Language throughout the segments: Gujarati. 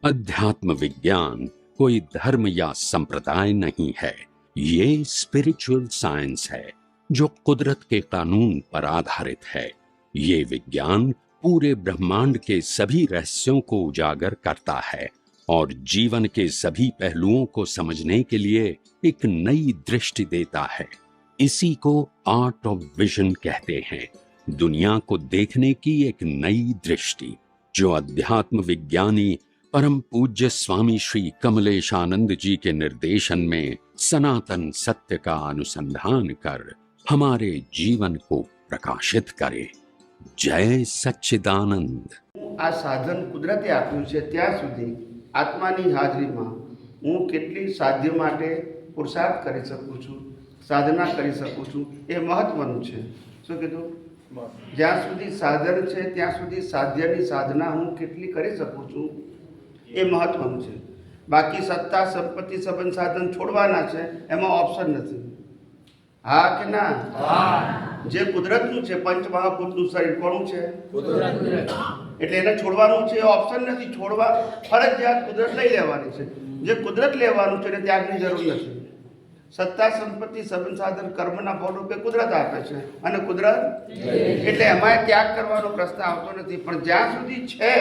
अध्यात्म विज्ञान कोई धर्म या संप्रदाय नहीं है, ये स्पिरिचुअल साइंस है जो कुदरत के कानून पर आधारित है। ये विज्ञान पूरे ब्रह्मांड के सभी रहस्यों को उजागर करता है और जीवन के सभी पहलुओं को समझने के लिए एक नई दृष्टि देता है। इसी को आर्ट ऑफ विजन कहते हैं, दुनिया को देखने की एक नई दृष्टि, जो अध्यात्म विज्ञानी परम पूज्य स्वामी श्री कमलेशानंद जी के निर्देशन में सनातन सत्य का अनुसंधान कर हमारे जीवन को प्रकाशित करे। जय सच्चिदानंद। आ साधन कुदरते आप्યું છે ત્યાં સુધી આત્માની હાજરીમાં હું કેટલી સાધ્ય માટે પુરુષાર્થ કરી શકું છું, સાધના કરી શકું છું, એ મહત્વનું છે। શું કીધું? જ્યાં સુધી સાધન છે ત્યાં સુધી સાધ્યની સાધના હું કેટલી કરી શકું છું એ મહત્વનું છે। બાકી સત્તા સંપત્તિ સંબંધ સાધન છોડવાના છે, એમાં ઓપ્શન નથી। હા કે ના? જે કુદરતનું છે, પંચ મહાભૂતનું શરીર કોનું છે? એટલે એને છોડવાનું છે, ઓપ્શન નથી। છોડવા ફરજિયાત કુદરત લઈ લેવાની છે। જે કુદરત લેવાનું છે એને ત્યાગની જરૂર નથી। સત્તા સંપત્તિ સંબંધ સાધન કર્મના ભાવરૂપે કુદરત આપે છે અને કુદરત એટલે એમાં ત્યાગ કરવાનો પ્રશ્ન આવતો નથી। પણ જ્યાં સુધી છે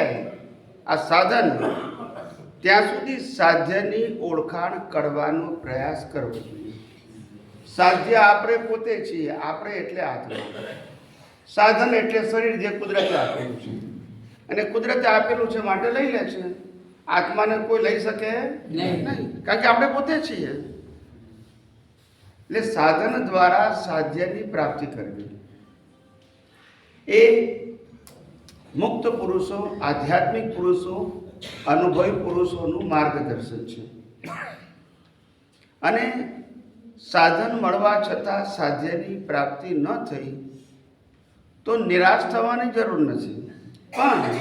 આ સાધન ત્યાં સુધી સાધ્યની ઓળખાણ કરવાનો પ્રયાસ કરવો જોઈએ। સાધ્ય આપણે પોતે છીએ, આપણે એટલે આત્મા, સાધન એટલે શરીર જે કુદરતે આપેલું છે અને કુદરતે આપેલું છે માટે લઈ લે છે। આત્માને કોઈ લઈ શકે નહીં, કારણ કે આપણે પોતે છીએ। એટલે સાધન દ્વારા સાધ્યની પ્રાપ્તિ કરવી એ મુક્ત પુરુષો, આધ્યાત્મિક પુરુષો, અનુભવી પુરુષોનું માર્ગદર્શન છે। અને સાધન મળવા છતાં સાધ્યની પ્રાપ્તિ ન થઈ તો નિરાશ થવાની જરૂર નથી, પણ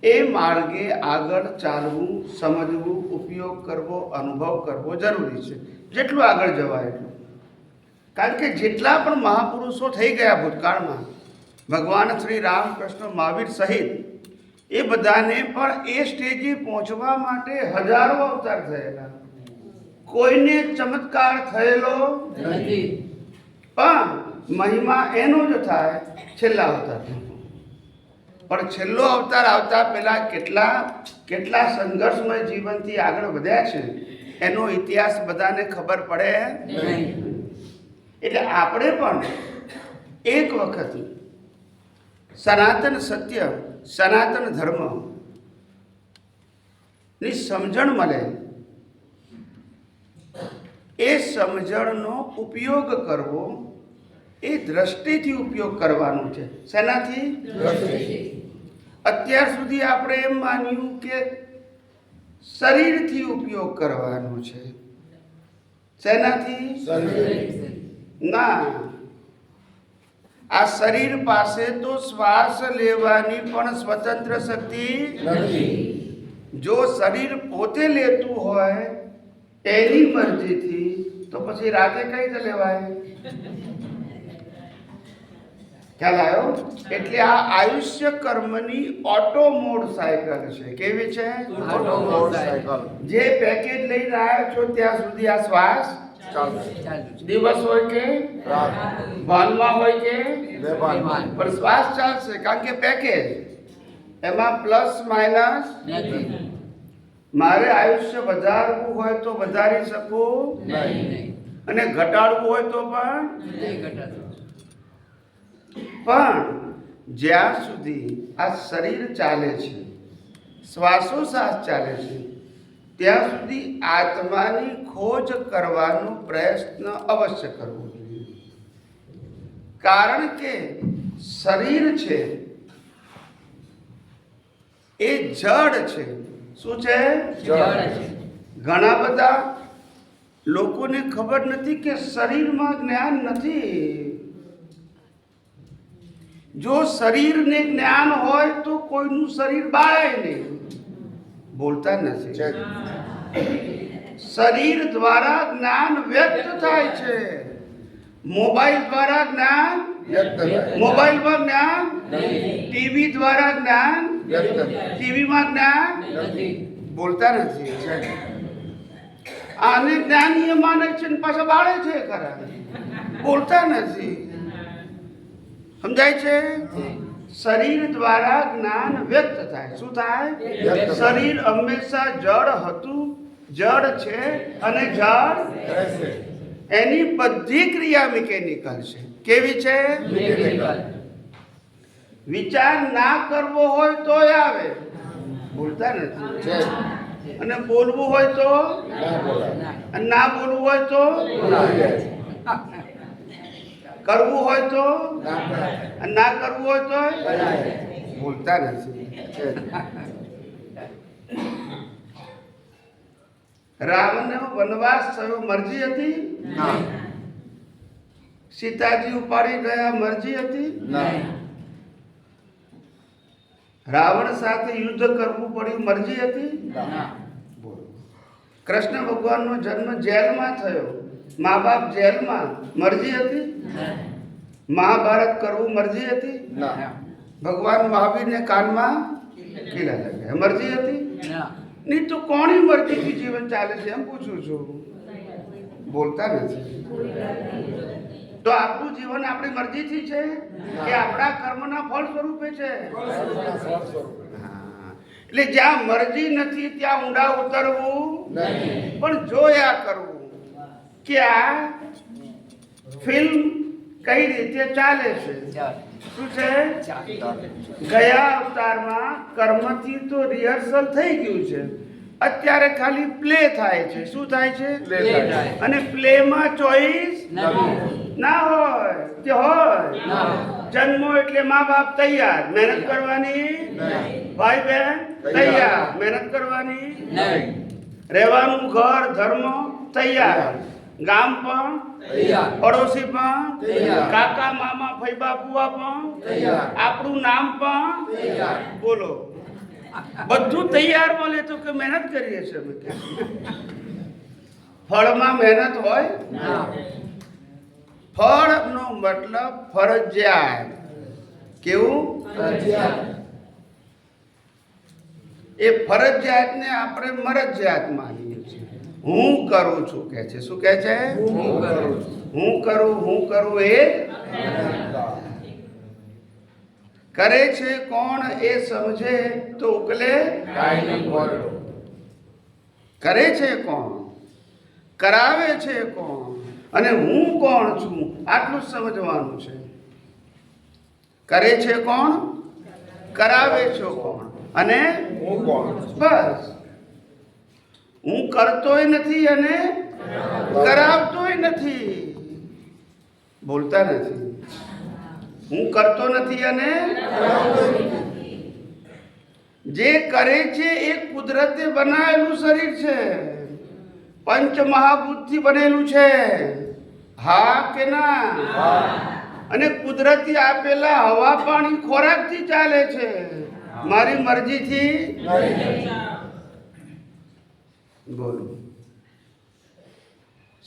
એ માર્ગે આગળ ચાલવું, સમજવું, ઉપયોગ કરવો, અનુભવ કરવો જરૂરી છે। જેટલું આગળ જવાય એટલું, કારણ કે જેટલા પણ મહાપુરુષો થઈ ગયા ભૂતકાળમાં, ભગવાન શ્રી રામકૃષ્ણ મહાવીર સહિત, એ બધાને પણ એ સ્ટેજે પહોંચવા માટે હજારો અવતાર થયેલા। કોઈને ચમત્કાર થયેલો નથી, પણ મહિમા એનો જ થાય છેલ્લા અવતાર। પણ છેલ્લો અવતાર આવતા પહેલા કેટલા સંઘર્ષમય જીવનથી આગળ વધ્યા છે એનો ઇતિહાસ બધાને ખબર પડે નહીં। એટલે આપણે પણ એક વખત સનાતન સત્ય, સનાતન ધર્મ ની સમજણ મળે, એ સમજણનો ઉપયોગ કરવો, એ દ્રષ્ટિથી ઉપયોગ કરવાનું છે। શેનાથી? અત્યાર સુધી આપણે એમ માન્યું કે શરીરથી ઉપયોગ કરવાનો છે। શેનાથી? ના, આ શરીર પાસે તો શ્વાસ લેવાની પણ સ્વતંત્ર શક્તિ નથી। જો શરીર પોતે લેતું હોય એની મરજીથી તો પછી રાતે કઈ રીતે લેવાય? ખ્યાલ આવ્યો? એટલે આ આયુષ્ય કર્મની ઓટો મોડ સાયકલ છે। કેવી છે? Auto mode cycle. જે પેકેજ લઈને આવ્યા છો ત્યાં સુધી આ શ્વાસ ચાલશે। દિવસ હોય કે રાત, ભાનમાં હોય કે બેભાનમાં, પણ શ્વાસ ચાલશે, કારણ કે પેકેજ એમાં પ્લસ માઇનસ નથી। મારે આયુષ્ય વધારવું હોય તો વધારી શકું નહીં, અને ઘટાડવું હોય તો પણ નહીં ઘટાડવું। પણ જ્યાં સુધી આ શરીર ચાલે છે, શ્વાસોશ્વાસ ચાલે છે, ત્યાં સુધી આત્માની ખોજ કરવાનો પ્રયત્ન અવશ્ય કરવો જોઈએ। કારણ કે શરીર છે એ જડ છે। શું છે? જડ છે। ઘણા બધા લોકોને ખબર નથી કે શરીરમાં જ્ઞાન નથી। જો શરીરને જ્ઞાન હોય તો કોઈનું શરીર બાળે નહીં। બોલતા નથી। શરીર દ્વારા જ્ઞાન વ્યક્ત થાય છે। મોબાઈલ દ્વારા જ્ઞાન, મોબાઈલમાં જ્ઞાન, ટીવી દ્વારા જ્ઞાન ટીવીમાં જ્ઞાન બોલતા નથી. આને જ્ઞાનીય માને છે ને પાછા બાળે છે ખરા, બોલતા નથી. સમજાય છે? શરીર દ્વારા જ્ઞાન વ્યક્ત થાય. શું થાય? શરીર હંમેશા જડ હતું, જડ છે અને જડ એની બધી ક્રિયા મિકેનિકલ છે. કેવી છે? વિચાર ના કરવો હોય તોય આવે, બોલતા નથી. અને બોલવું હોય તો, અને ના બોલવું હોય તો, કરવું હોય તો, અને ના કરવું હોય તો બોલતા નથી. રામને વનવાસ થયો, મરજી હતી? સીતાજી ઉપાડી ગયા, મરજી હતી? રાવણ સાથે યુદ્ધ કરવું પડ્યું, મરજી હતી? કૃષ્ણ ભગવાનનો જન્મ જેલમાં થયો, મા બાપ જેલમાં, મરજી હતી? મહાભારત કરવું મરજી હતી? ભગવાન મહાવીરને કાનમાં કીલા લાગ્યા, મરજી હતી? નહીં તો કોની મરજીથી જીવન ચાલે છે એમ પૂછું છું. બોલતા નથી. તો આપણું જીવન આપણી મરજીથી છે કે આપણા કર્મના ફળ સ્વરૂપે છે? એટલે જ્યાં મરજી નથી ત્યાં ઊંડા ઉતરવું પણ જોયા કરવું કે આ ફિલ્મ કઈ રીતે ચાલે છે. શું છે? ગયા અવતારમાં કર્મથી તો રિહર્સલ થઈ ગયું છે, અત્યારે ખાલી પ્લે થાય છે. શું થાય છે? અને પ્લેમાં ચોઈસ ના હોય કે હોય? જન્મો એટલે મા બાપ તૈયાર, મહેનત કરવાની, ભાઈ બહેન તૈયાર, મહેનત કરવાની, રહેવાનું ઘર ધર્મ તૈયાર, ગામ પણ પડોશી પણ, કાકા મામા ફૈબા ફુવા પણ, આપણું નામ પણ, બોલો બધું તૈયાર મળે તો કે મહેનત કરીએ છીએ અમે. ફળમાં મહેનત હોય? ફળનો મતલબ ફરજિયાત. કેવું? એ ફરજિયાતને આપણે મરજિયાત માનીએ છીએ. હું કરું છું કે છે. શું કહે છે? હું કરું એ કરે છે કોણ એ સમજે તો ઉકલે. કરે છે કોણ, કરાવે છે કોણ, અને હું કોણ છું આટલું સમજવાનું છે. કરે છે કોણ, કરાવે છો કોણ, અને હું કોણ? બસ. હું કરતોય નથી અને કરાવતોય નથી. બોલતા નથી. હું કરતો નથી અને જે કરે છે એ કુદરતે બનાવેલું શરીર છે, પંચ મહાભૂતથી બનેલું છે. હા કે ના? અને કુદરતી આપેલા હવા પાણી ખોરાકથી ચાલે છે, મારી મરજીથી. બોલો.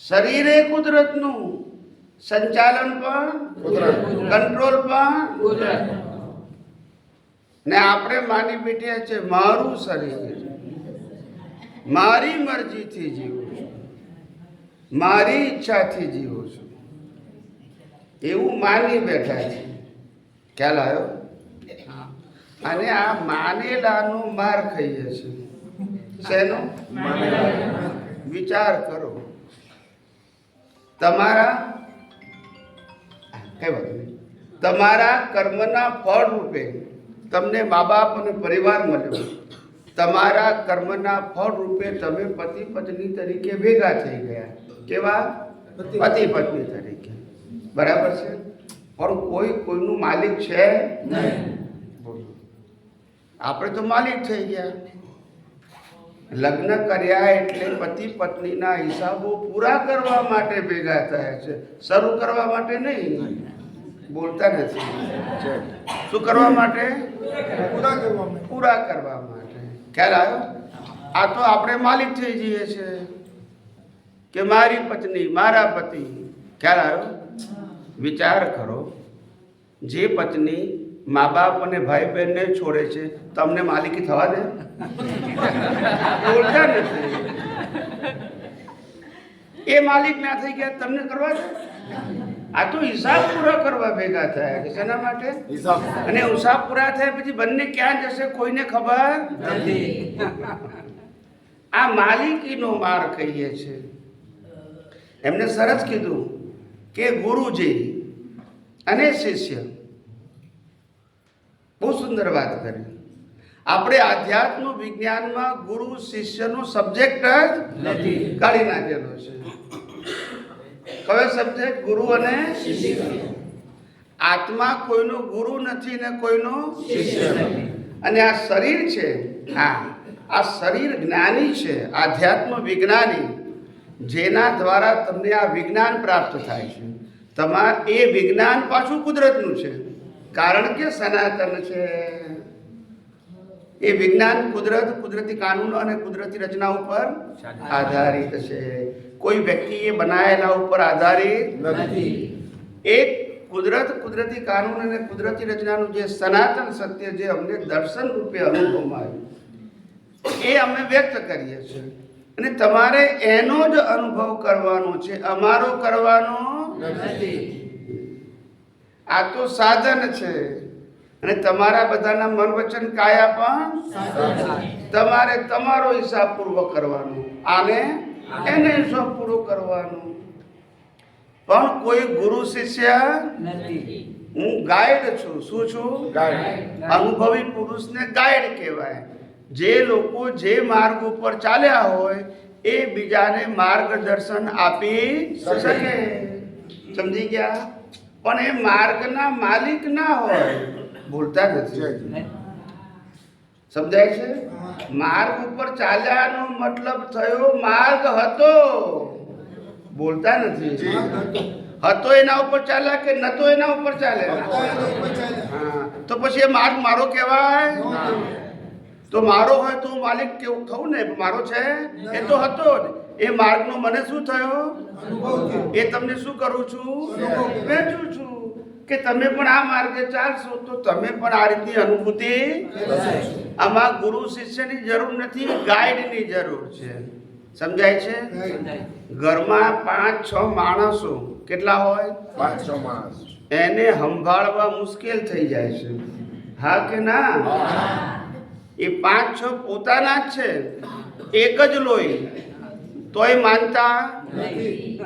શરીરે કુદરતનું, સંચાલન પણ કંટ્રોલ પણ. ને આપણે માની બેઠ્યા છે મારું શરીર, મારી મરજીથી જીવું છું, મારી ઈચ્છાથી જીવું છું, એવું માની બેઠા છે. ખ્યાલ આવ્યો? અને આ માનેલાનો માર ખાઈએ છે. શેનો? વિચાર કરો. તમારા કઈ વાત નહીં, તમારા કર્મના ફળ રૂપે તમને મા બાપ અને પરિવાર મળ્યો. તમારા કર્મના ફળ રૂપે તમે પતિ પત્ની તરીકે ભેગા થઈ ગયા. કેવા? પતિ પત્ની તરીકે. બરાબર છે? પણ કોઈ કોઈનું માલિક છે નહીં. આપણે તો માલિક થઈ ગયા. લગ્ન કર્યા એટલે પતિ પત્નીના હિસાબો પૂરા કરવા માટે ભેગા થયા છે, શરૂ કરવા માટે નહીં. બોલતા નથી. શું કરવા માટે? પૂરા કરવા માટે. ખ્યાલ આવ્યો? આ તો આપણે માલિક થઈ જઈએ છે કે મારી પત્ની, મારા પતિ. ખ્યાલ આવ્યો? વિચાર કરો. જે પત્ની મા બાપ અને ભાઈ બહેનને છોડે છે, તમને માલિકી થવા દે? બોલતા નથી. એ માલિક ના થઈ ગયા, તમને કરવા દે? આ તો હિસાબ પૂરા કરવા ભેગા થયા છે. શેના માટે? અને હિસાબ પૂરા થયા પછી બંને ક્યાં જશે કોઈને ખબર નથી. આ માલિકીનો માર કહીએ છે. એમને સરસ કીધું કે ગુરુજી અને શિષ્ય, બહુ સુંદર વાત કરી. આપણે આધ્યાત્મ વિજ્ઞાનમાં ગુરુ શિષ્યનો સબ્જેક્ટ જ નથી, કાઢી નાખેલો છે. કયો સબ્જેક્ટ? ગુરુ અને શિષ્ય. આત્મા કોઈનો ગુરુ નથી ને કોઈનો શિષ્ય નથી. અને આ શરીર છે, હા, આ શરીર જ્ઞાની છે, આધ્યાત્મ વિજ્ઞાની, જેના દ્વારા તમને આ વિજ્ઞાન પ્રાપ્ત થાય છે. એ વિજ્ઞાન પાછું કુદરતનું છે, કારણ કે સનાતન છે. એ વિજ્ઞાન કુદરતી કાનૂન અને કુદરતી રચના ઉપર આધારિત છે. કોઈ વ્યક્તિએ બનાવેલા ઉપર આધારિત નથી. એક કુદરતી કાનૂન અને કુદરતી રચનાનું જે સનાતન સત્ય, જે અમને દર્શન રૂપે અનુભવમાં આવ્યું, એ અમે વ્યક્ત કરીએ છીએ. અને તમારે એનો જ અનુભવ કરવાનો છે, અમારો કરવાનો નથી. આ તો સાધન છે. અને તમારા બધાના મન વચન કાયા પણ તમારે તમારો હિસાબ પૂરો કરવાનો, આને એને હિસાબ પૂરો કરવાનો. પણ કોઈ ગુરુ શિષ્ય નથી. હું ગાઈડ છું. શું છું? ગાઈડ. અનુભવી પુરુષને ગાઈડ કહેવાય. જે લોકો જે માર્ગ ઉપર ચાલ્યા હોય એ બીજાને માર્ગદર્શન આપી શકે. સમજી ગયા? પણ એ માર્ગના માલિક ના હોય. બોલતા નથી. સમજાય છે? માર્ગ ઉપર ચાલ્યાનો મતલબ થયો માર્ગ હતો. બોલતા નથી. હતો એના ઉપર ચાલ્યા કે નતો એના ઉપર ચાલ્યા? હા, તો પછી એ માર્ગ મારો કહેવાય? તો મારો હોય તો માલિક કેવું થવું ને? મારો છે એ તો હતો જ. એ માર્ગનો મને શું થયો? એ તમને શું કરું છું? વેચું છું. કે તમે પણ આ માર્ગે ચાલશો તો તમે પણ આ રીતની અનુભૂતિ. આમાં ગુરુ શિષ્યની જરૂર નથી, ગાઈડની જરૂર છે. સમજાય છે? ઘરમાં 5-6 માણસો, કેટલા હોય? 5-6 માણસ. એને સંભાળવા મુશ્કેલ થઈ જાય છે. હા કે ના? એ 5-6 પોતાના જ છે, એક જ લોહી, તોય માનતા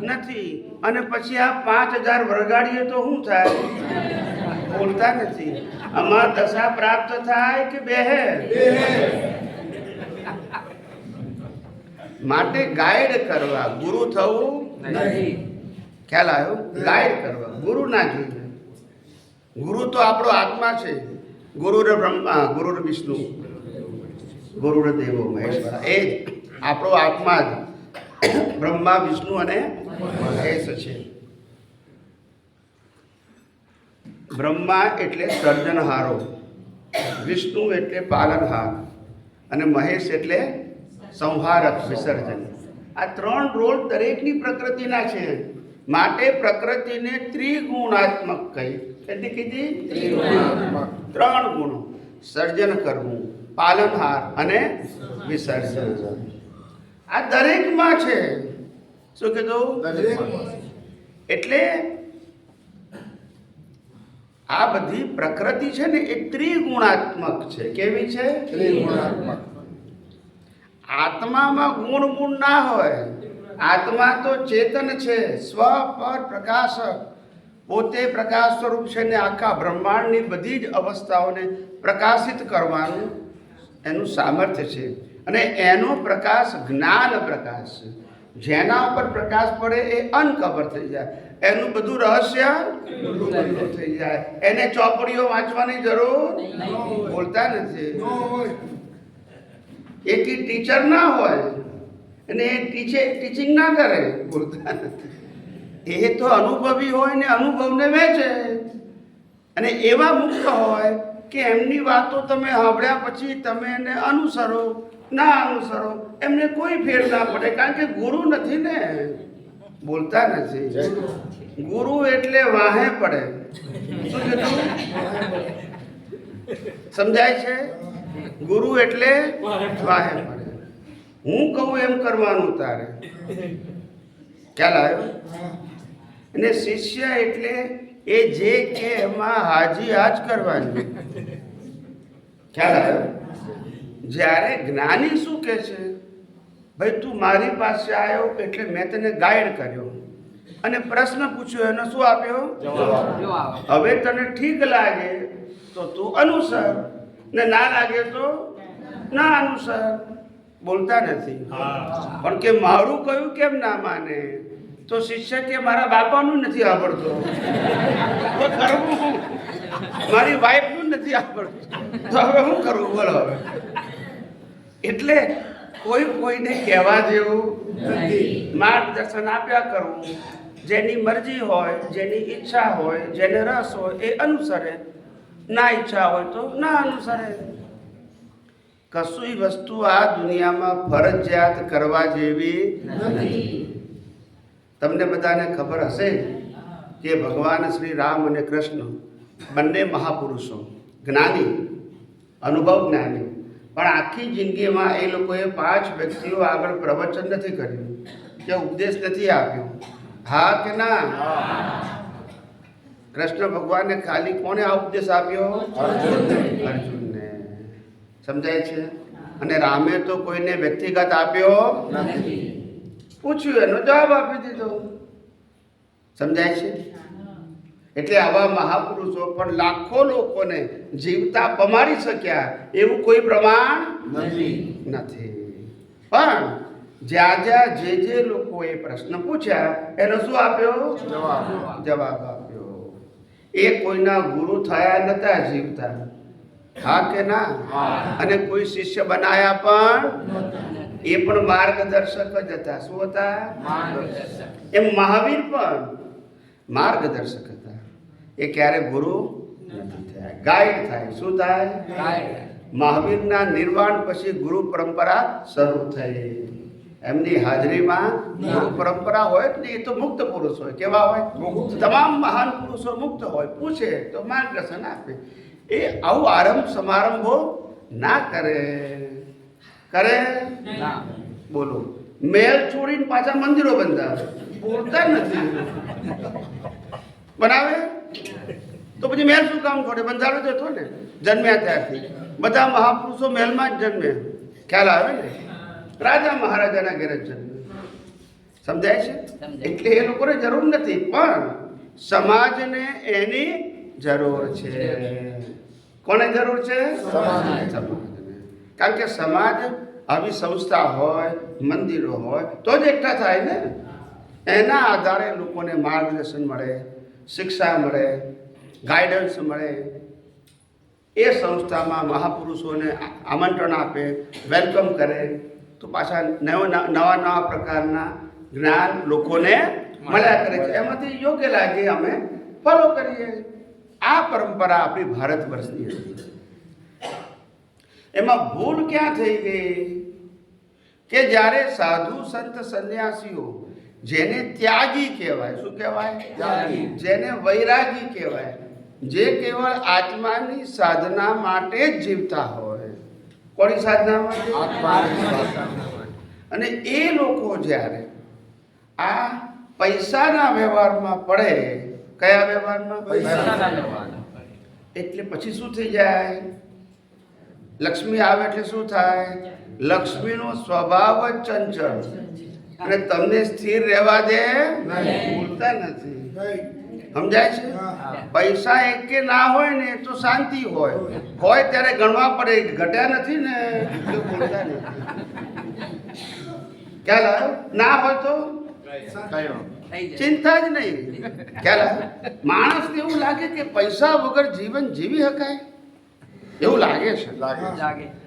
નથી. અને પછી આ 5000 વરગાડીએ તો શું થાય? બોલતા નથી. આમાં દશા પ્રાપ્ત થાય કે બેહે? માટે ગાઈડ કરવા, ગુરુ થવું નથી. ખ્યાલ આવ્યો? ગાઈડ કરવા, ગુરુ ના જોઈએ. ગુરુ તો આપણો આત્મા છે. ગુરુર બ્રહ્મા, ગુરુર વિષ્ણુ, ગુરુર દેવો મહેશ્વર. એ જ આપણો આત્મા જ બ્રહ્મા, વિષ્ણુ અને મહેશ છે. બ્રહ્મા એટલે સર્જનહારો, વિષ્ણુ એટલે પાલનહાર, અને મહેશ એટલે સંહારક, વિસર્જન. આ 3 રોલ દરેકની પ્રકૃતિના છે. માટે પ્રકૃતિને ત્રિગુણાત્મક કહી. કેટલી કીધી? 3 ગુણો: સર્જન કરવું, પાલનહાર અને વિસર્જન. આ દરેકમાં છે. શું કીધું? એટલે આ બધી પ્રકૃતિ છે ને એ ત્રિગુણાત્મક છે. કેવી છે? ત્રિગુણાત્મક. આત્મામાં ગુણ ના હોય. આત્મા તો ચેતન છે, સ્વ પર પ્રકાશક, પોતે પ્રકાશ સ્વરૂપ છે ને આખા બ્રહ્માંડની બધી જ અવસ્થાઓને પ્રકાશિત કરવાનું એનું સામર્થ્ય છે. અને એનો પ્રકાશ જ્ઞાન પ્રકાશ છે. જેના ઉપર પ્રકાશ પડે એ અનકબર થઈ જાય. એનું બધું રહસ્ય ખુલ્લું થઈ જાય. એને ચોપડીઓ વાંચવાની જરૂર બોલતા નથી. એ ટીચર ના હોય અને એ ટીચિંગ ના કરે. બોલતા નથી. એ તો અનુભવી હોય ને અનુભવને વેચે. અને એવા મુક્ત હોય કે એમની વાતો તમે સાંભળ્યા પછી તમે એને અનુસરો, ના અનુસરો, એમને કોઈ ફેર ના પડે, કારણ કે ગુરુ નથી ને. બોલતા નથી. ગુરુ એટલે વાહે પડે. શું કીધું? સમજાય છે? ગુરુ એટલે વાહે પડે, હું કહું એમ કરવાનું તારે, ખ્યાલ આવ્યો? અને શિષ્ય એટલે એ જે કે એમાં હાજી હાજ કરવાની, ખ્યાલ આવ્યો? જ્યારે જ્ઞાની શું કહે છે, ભાઈ તું મારી પાસે આવ્યો એટલે મેં તને ગાઈડ કર્યો અને પ્રશ્ન પૂછ્યો, એનો શું આપ્યો? જવાબ. હવે તને ઠીક લાગે તો તું અનુસર, ને ના લાગે તો ના અનુસર. બોલતા નથી, પણ કે મારું કયું કેમ ના માને? તો શિષ્ય કે મારા બાપાનું નથી આવડતો, તો કરવું શું? મારી વાઈફનું નથી આવડતું, તો હવે શું કરવું? બોલો હવે. એટલે કોઈ કોઈને કહેવા જેવું નથી, માર્ગદર્શન આપ્યા કરવું. જેની મરજી હોય, જેની ઈચ્છા હોય, જેને રસ હોય એ અનુસરે, ના ઈચ્છા હોય તો ના અનુસરે. કશું વસ્તુ આ દુનિયામાં ફરજિયાત કરવા જેવી નથી. તમને બધાને ખબર હશે કે ભગવાન શ્રી રામ અને કૃષ્ણ બંને મહાપુરુષો, જ્ઞાની, અનુભવ જ્ઞાની, પણ આખી જિંદગીમાં એ લોકોએ 5 વ્યક્તિઓ આગળ પ્રવચન નથી કર્યું કે ઉપદેશ નથી આપ્યો. હા કે ના? કૃષ્ણ ભગવાને ખાલી કોને આ ઉપદેશ આપ્યો? અર્જુનને. સમજાય છે? અને રામે તો કોઈને વ્યક્તિગત આપ્યો નથી, પૂછ્યું એનો જવાબ આપી દીધો. સમજાય છે? એટલે આવા મહાપુરુષો પણ લાખો લોકોને જીવતા પમાડી શક્યા એવું કોઈ પ્રમાણ નથી. પણ જ્યાં જ્યાં જે લોકોએ પ્રશ્ન પૂછ્યા એનો શું આપ્યો? જવાબ આપ્યો. એ કોઈના ગુરુ થયા નતા જીવતા, હા કે ના? અને કોઈ શિષ્ય બનાયા પણ, એ પણ માર્ગદર્શક જ હતા. શું હતા? એમ મહાવીર પણ માર્ગદર્શક હતા. એ ક્યારે ગુરુ નથી થયા, ગાઈડ થાય. શું થાય? મહાવીરના નિર્વાણ પછી ગુરુ પરંપરા શરૂ થઈ. એમની હાજરીમાં ગુરુ પરંપરા હોય ને, એ તો મુક્ત પુરુષ હોય. કેવા હોય? તમામ મહાન પુરુષો મુક્ત હોય. પૂછે તો માર્ગદર્શન આપે. એ આવું આરંભ સમારંભો ના કરે. કરે? બોલો. મહેલ છોડીને પાછા મંદિરો બંધાવે, બોલતા નથી. બનાવે તો પછી મહેલ શું કામ છોડે? બંધાવે તો હતો ને જન્મ્યા ત્યારથી. બધા મહાપુરુષો મહેલમાં જ જન્મે, ખ્યાલ આવે ને? રાજા મહારાજાના ઘરે જ જન્મે. સમજાય છે? એટલે એ લોકોને જરૂર નથી, પણ સમાજને એની જરૂર છે. કોને જરૂર છે? સમાજને. કારણ કે સમાજ આવી સંસ્થા હોય, મંદિરો હોય તો જ એકઠા થાય ને. એના આધારે લોકોને માર્ગદર્શન મળે, શિક્ષા મળે, ગાઈડન્સ મળે. એ સંસ્થામાં મહાપુરુષોને આમંત્રણ આપે, વેલકમ કરે, તો પાછા નવા પ્રકારના જ્ઞાન લોકોને મળ્યા કરે છે. એમાંથી યોગ્ય લાગે અમે ફોલો કરીએ. આ પરંપરા આપણી ભારત વર્ષની હતી. એમાં ભૂલ ક્યાં થઈ ગઈ કે જ્યારે સાધુ સંત સંન્યાસીઓ, જેને ત્યાગી કહેવાય, શું કહેવાય? જેને વૈરાગી કહેવાય, જે કેવળ આત્માની સાધના માટે જ જીવતા હોય. કોની સાધના માટે? અને એ લોકો જ્યારે આ પૈસાના વ્યવહારમાં પડે, કયા વ્યવહારમાં? પૈસાના વ્યવહારમાં. એટલે પછી શું થઈ જાય? લક્ષ્મી આવે એટલે શું થાય? લક્ષ્મીનો સ્વભાવ જ ચંચળ, અને તમને સ્થિર રહેવા દે, ભૂલતા નથી. સમજાય છે? પૈસા એકે ના હોય ને તો શાંતિ હોય, હોય ત્યારે ગણવા પડે. ઘટ્યા નથી ને તો ભૂલતા નથી. ખ્યાલ આવ્યો? ના હોય તો ચિંતા જ નહીં. ખ્યાલ આવ્યો? માણસને એવું લાગે કે પૈસા વગર જીવન જીવી શકાય, એવું લાગે છે.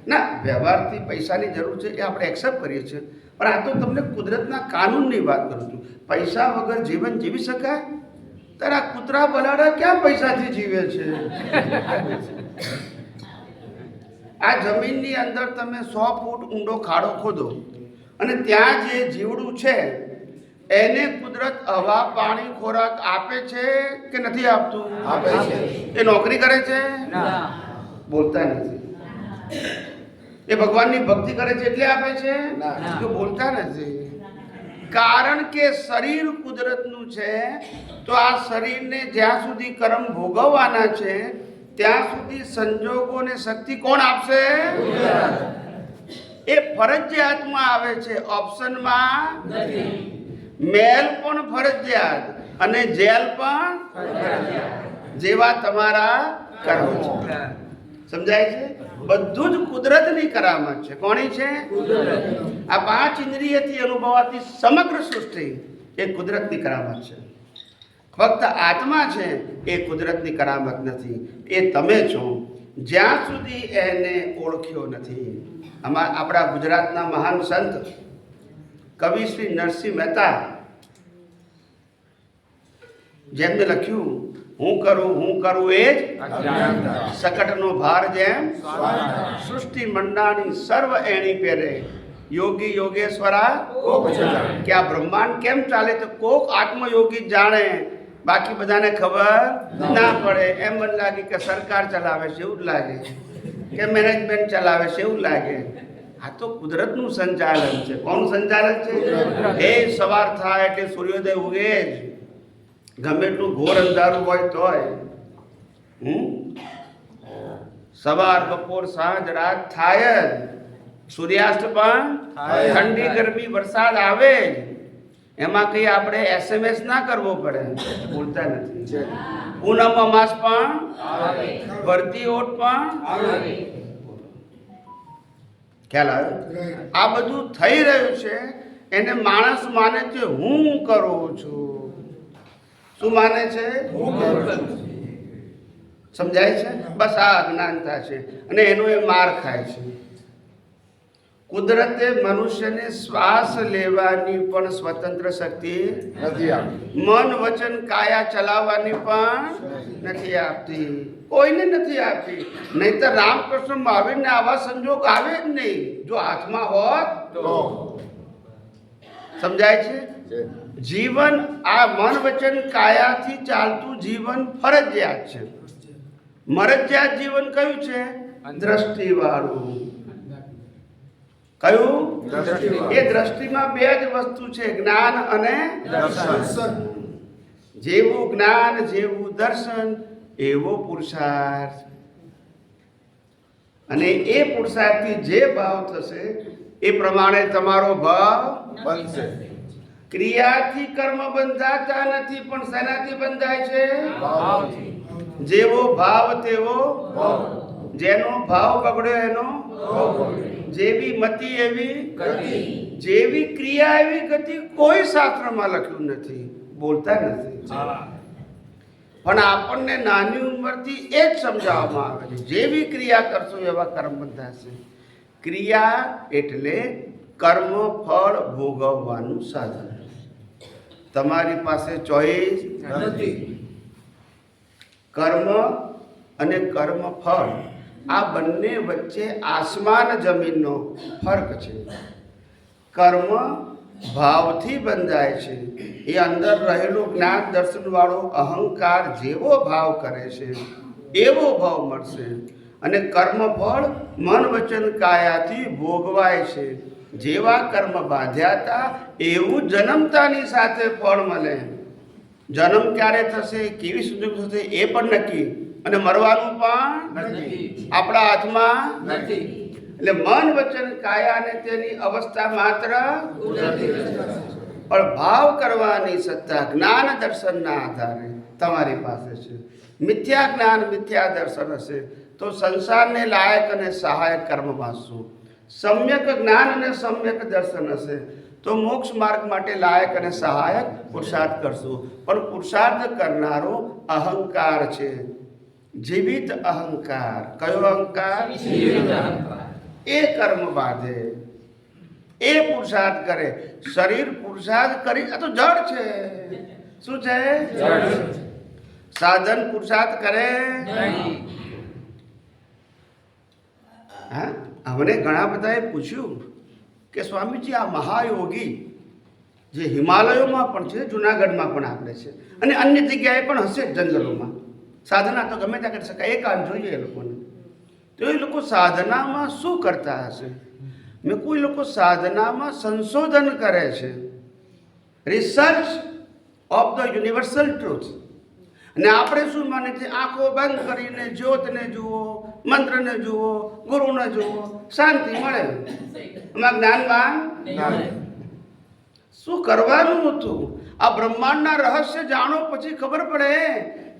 ના, વ્યવહારથી પૈસાની જરૂર છે એ આપણે એક્સેપ્ટ કરીએ છીએ, પણ આ તો તમને કુદરતના કાનૂનની વાત કરું છું. પૈસા વગર જીવન જીવી શકાય? તારા કૂતરા બલાડા ક્યાં પૈસાથી જીવે છે? આ જમીનની અંદર તમે 100 ફૂટ ઊંડો ખાડો ખોદો અને ત્યાં જે જીવડું છે એને કુદરત હવા, પાણી, ખોરાક આપે છે કે નથી આપતું? આપે છે. એ નોકરી કરે છે? બોલતા નથી. એ ભગવાનની ભક્તિ કરે છે એટલે આપે છે કે બોલતા નથી. કારણ કે શરીર કુદરતનું છે, તો આ શરીરને જ્યાં સુધી કર્મ ભોગવવાના છે ત્યાં સુધી સંજોગો ને શક્તિ કોણ આપશે? એ ફરજિયાતમાં આવે છે, ઓપ્શનમાં નથી. મહેલ પણ ફરજિયાત અને જેલ પણ જેવા તમારા કર્મ છે. સમજાય છે? બધું જ કુદરતની કરામત છે. કોની છે? આ 5 ઇન્દ્રિયથી અનુભવાતી સમગ્ર સૃષ્ટિ એ કુદરતની કરામત છે. ફક્ત આત્મા છે એ કુદરતની કરામત નથી, એ તમે છો. જ્યાં સુધી એને ઓળખ્યો નથી. આપણા ગુજરાતના મહાન સંત કવિ શ્રી નરસિંહ મહેતા, જેમને લખ્યું, હું કરું એ જ સકટનો ભાર જેમ સૃષ્ટિ મંડાણી સર્વ એણી પહેરે યોગી યોગેશ્વરા. કે આ બ્રહ્માંડ કેમ ચાલે તો કોક આત્મયોગી જાણે, બાકી બધાને ખબર ના પડે. એમ મને લાગે કે સરકાર ચલાવે છે એવું જ લાગે, કે મેનેજમેન્ટ ચલાવે છે એવું લાગે. આ તો કુદરતનું સંચાલન છે. કોનું સંચાલન છે? એ સવાર થાય એટલે સૂર્યોદય ઉગે જ, ગમે એટલું ઘોર અંધારું હોય તોય. સવાર બપોર સાંજ રાત થાય જ. સૂર્યાસ્ત પણ ઠંડી ગરમી વરસાદ આવે જ. એમાં કઈ આપણે SMS ના કરવો પડે, બોલતા નથી. પૂનમ અમાસ પણ ભરતી ઓટ પણ ખ્યાલ આવે. આ બધું થઈ રહ્યું છે, એને માણસ માને છે હું કરું છું. શું માને છે? સમજાય છે? બસ આ અજ્ઞાનતા છે અને એનો એ માર ખાય છે. કુદરતે મનુષ્યને શ્વાસ લેવાની પણ સ્વતંત્ર શક્તિ નથી આપતી. મન વચન કાયા ચલાવવાની પણ નથી આપતી. કોઈને નથી આપતી. નહીંતર રામકૃષ્ણ મહાવીરને આવા સંજોગ આવે જ નહીં જો હાથમાં હોત તો. સમજાય છે? જીવન આ મન વચન કાયાથી ચાલતું જીવન ફરજિયાત છે. મરજિયાત જીવન કયું છે? દ્રષ્ટિવાળું. કયું? એ દ્રષ્ટિમાં 2 જ વસ્તુ છે, જ્ઞાન અને દર્શન. જેવું જ્ઞાન જેવું દર્શન એવો પુરુષાર્થ. અને એ પુરુષાર્થથી જે ભાવ થશે એ પ્રમાણે તમારો ભાવ બનશે. ક્રિયાથી કર્મ બંધાતા નથી, પણ શેનાથી બંધાય છે? ભાવથી. જેવો ભાવ તેવો ભાવ. જેનો ભાવ બગડ્યો એનો જેવી મતિ એવી ગતિ, જેવી ક્રિયા એવી ગતિ. કોઈ શાસ્ત્રમાં લખ્યું નથી, બોલતા નથી. પણ આપણને નાની ઉંમરથી એ જ સમજાવવામાં આવે છે, જેવી ક્રિયા કરશો એવા કર્મ બંધાશે. ક્રિયા એટલે કર્મ ફળ ભોગવવાનું સાધન. તમારી પાસે ચોઈસ નથી. કર્મ અને કર્મ ફળ આ બંને વચ્ચે આસમાન જમીનનો ફરક છે. કર્મ ભાવથી બંધાય છે. એ અંદર રહેલું જ્ઞાન દર્શન વાળો અહંકાર જેવો ભાવ કરે છે એવો ભાવ મળશે. અને કર્મ ફળ મન વચન કાયાથી ભોગવાય છે. જેવા કર્મ બાંધ્યા હતા એવું જન્મતાની સાથે ફળ મળે. જન્મ ક્યારે થશે, કેવી સુযোગ થશે એ પણ નક્કી, અને મરવાનું પણ નથી, આપણા હાથમાં નથી. એટલે મન વચન કાયા અને તેની અવસ્થા માત્ર પણ ભાવ કરવાની સત્તા જ્ઞાન દર્શનના આધારે તમારી પાસે છે. મિથ્યા જ્ઞાન મિથ્યા દર્શન હશે તો સંસારને લાયક અને સહાયક કર્મ બાંધશું. સમ્યક જ્ઞાન અને સમ્યક દર્શન હશે તો મોક્ષ માર્ગ માટે લાયક અને સહાયક પુરુષાર્થ કરશું. પણ પુરુષાર્થ કરનારો અહંકાર છે, જીવિત અહંકાર. કયો અહંકાર? એ કર્મ બાંધે, એ પુરુષાર્થ કરે. શરીર પુરુષાર્થ કરી આ તો જડ છે. શું છે? સાધન પુરુષાર્થ કરે. હા, અમને ઘણા બધાએ પૂછ્યું કે સ્વામીજી આ મહાયોગી જે હિમાલયોમાં પણ છે, જુનાગઢમાં પણ આપણે છે, અને અન્ય જગ્યાએ પણ હશે જંગલોમાં. સાધના તો ગમે ત્યાં કરી શકાય, એ કામ જોઈએ એ લોકોને. તો એ લોકો સાધનામાં શું કરતા હશે? મેં કોઈ લોકો સાધનામાં સંશોધન કરે છે, research of the universal truth. અને આપણે શું માને છે? આંખો બંધ કરીને જ્યોતને જુઓ, મંત્રને જુઓ, ગુરુને જુઓ, શાંતિ મળે. એમાં જ્ઞાનવાન શું કરવાનું હતું? આ બ્રહ્માંડના રહસ્ય જાણો, પછી ખબર પડે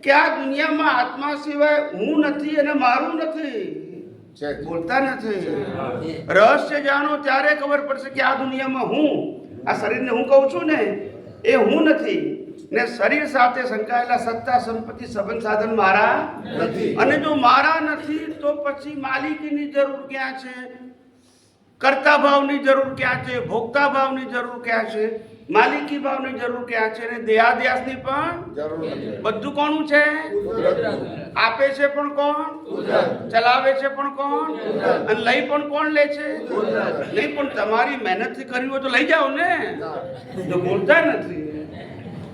કે આ દુનિયામાં આત્મા સિવાય હું નથી અને મારું નથી. બોલતા નથી. રહસ્ય જાણો ત્યારે ખબર પડશે કે આ દુનિયામાં હું, આ શરીરને હું કહું છું ને, એ હું નથી. ને શરીર સાથે સંકળાયેલા સત્તા, સંપત્તિ, સંબંધ, સાધન મારા નથી. અને જો મારા નથી તો પછી માલિકીની જરૂર ક્યાં છે? કર્તા ભાવની જરૂર ક્યાં છે? ભોગતા ભાવની જરૂર ક્યાં છે? માલિકી ભાવની જરૂર ક્યાં છે? અને દેહાદ્યાસની પણ જરૂર નથી. બધું કોનું છે? આપે છે પણ કોણ? ચલાવે છે પણ કોણ? અને લઈ પણ કોણ લે છે? નહીં, પણ તમારી મહેનતથી કરવી હોય તો લઈ જાઓ ને. તો બોલતા નથી.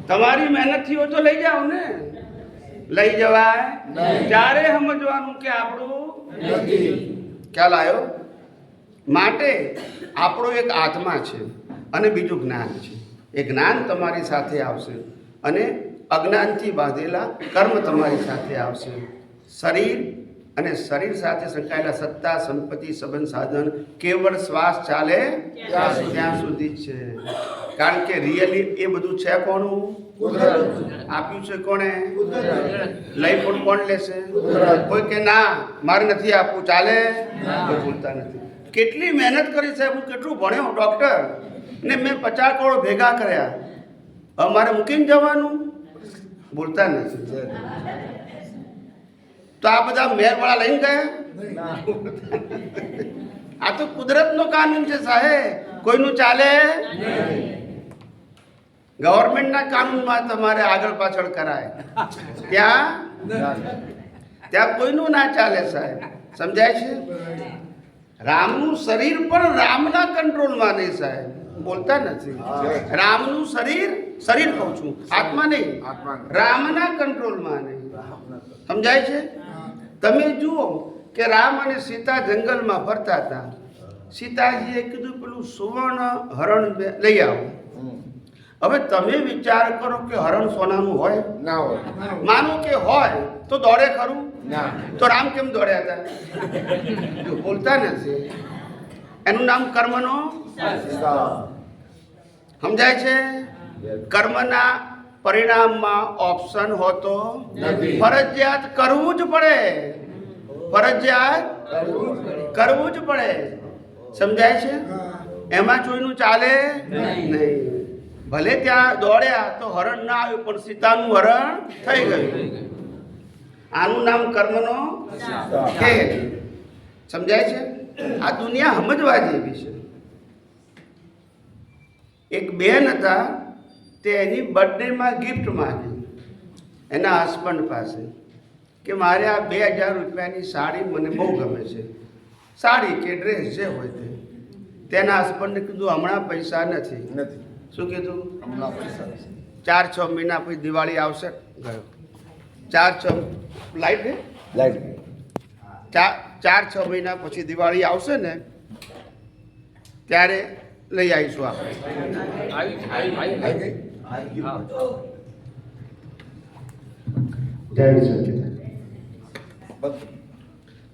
તમારી મહેનતથી હોય તો લઈ જાઓ ને. લઈ જવાય ત્યારે સમજવાનું કે આપણું નથી. ખ્યાલ આવ્યો? માટે આપણો એક આત્મા છે અને બીજું જ્ઞાન છે. એ જ્ઞાન તમારી સાથે આવશે અને અજ્ઞાનથી બાંધેલા કર્મ તમારી સાથે આવશે. શરીર અને શરીર સાથે સંકળાયેલા સત્તા, સંપત્તિ, સંબંધ, સાધન કેવળ શ્વાસ ચાલે ત્યાં સુધી જ છે. કારણ કે રિયલી એ બધું છે કોનું? આપ્યું છે કોણે? લઈ પણ કોણ લેશે? કોઈ કે ના મારે નથી આપવું, ચાલે? બોલતા નથી. કેટલી મહેનત કરી સાહેબ, હું કેટલું ભણ્યો ડૉક્ટર, ને મેં 50 કરોડ ભેગા કર્યા, અમારે મૂકીને જવાનું? બોલતા નથી. તો આ બધા મહેરવાળા લઈને ગયા? આ તો કુદરતનો કાનૂન છે સાહેબ, કોઈનું ચાલે? ગવર્મેન્ટના કાનૂનમાં તમારે આગળ પાછળ કરાય, ત્યાં કોઈનું ના ચાલે સાહેબ. સમજાય છે? રામનું શરીર પણ રામના કંટ્રોલમાં નહીં સાહેબ. બોલતા નથી. રામનું શરીર, શરીર કહું છું, આત્મા નહીં, રામના કંટ્રોલમાં નહીં. સમજાય છે? તમે જુઓ કે રામ અને સીતા જંગલમાં ફરતા હતા. સીતાજીએ કીધું પેલું સુવર્ણ હરણ લઈ આવો. હવે તમે વિચાર કરો કે હરણ સોનાનું હોય? ના હોય. માનો કે હોય તો દોડે ખરું? ના. તો રામ કેમ દોડ્યા હતા? બોલતા નથી. એનું નામ કર્મનો. સમજાય છે? કર્મના પરિણામમાં ઓપ્શન હોતો નથી. ફરજિયાત કરવું જ પડે. ફરજિયાત કરવું જ પડે. સમજાય છે? એમાં કોઈનું ચાલે નહીં. ભલે ત્યાં દોડ્યા તો હરણ ના આવ્યું, પણ સીતાનું હરણ થઈ ગયું. આનું નામ કર્મનો ખેલ. સમજાય છે? આ દુનિયા સમજવા જેવી છે. એક બેન હતા, તે એની બર્થડેમાં ગિફ્ટ માંગી એના હસબન્ડ પાસે કે મારે આ 2000 રૂપિયાની સાડી મને બહુ ગમે છે. સાડી કે ડ્રેસ જે હોય તે. તેના હસબન્ડને કીધું હમણાં પૈસા નથી. શું કીધું? હમણાં પૈસા નથી. 4-6 મહિના પછી દિવાળી આવશે. ગયો 4-6 લાઈટ ને લાઈટ 4-6 મહિના પછી દિવાળી આવશે ને, ત્યારે લઈ આવીશું આપણે.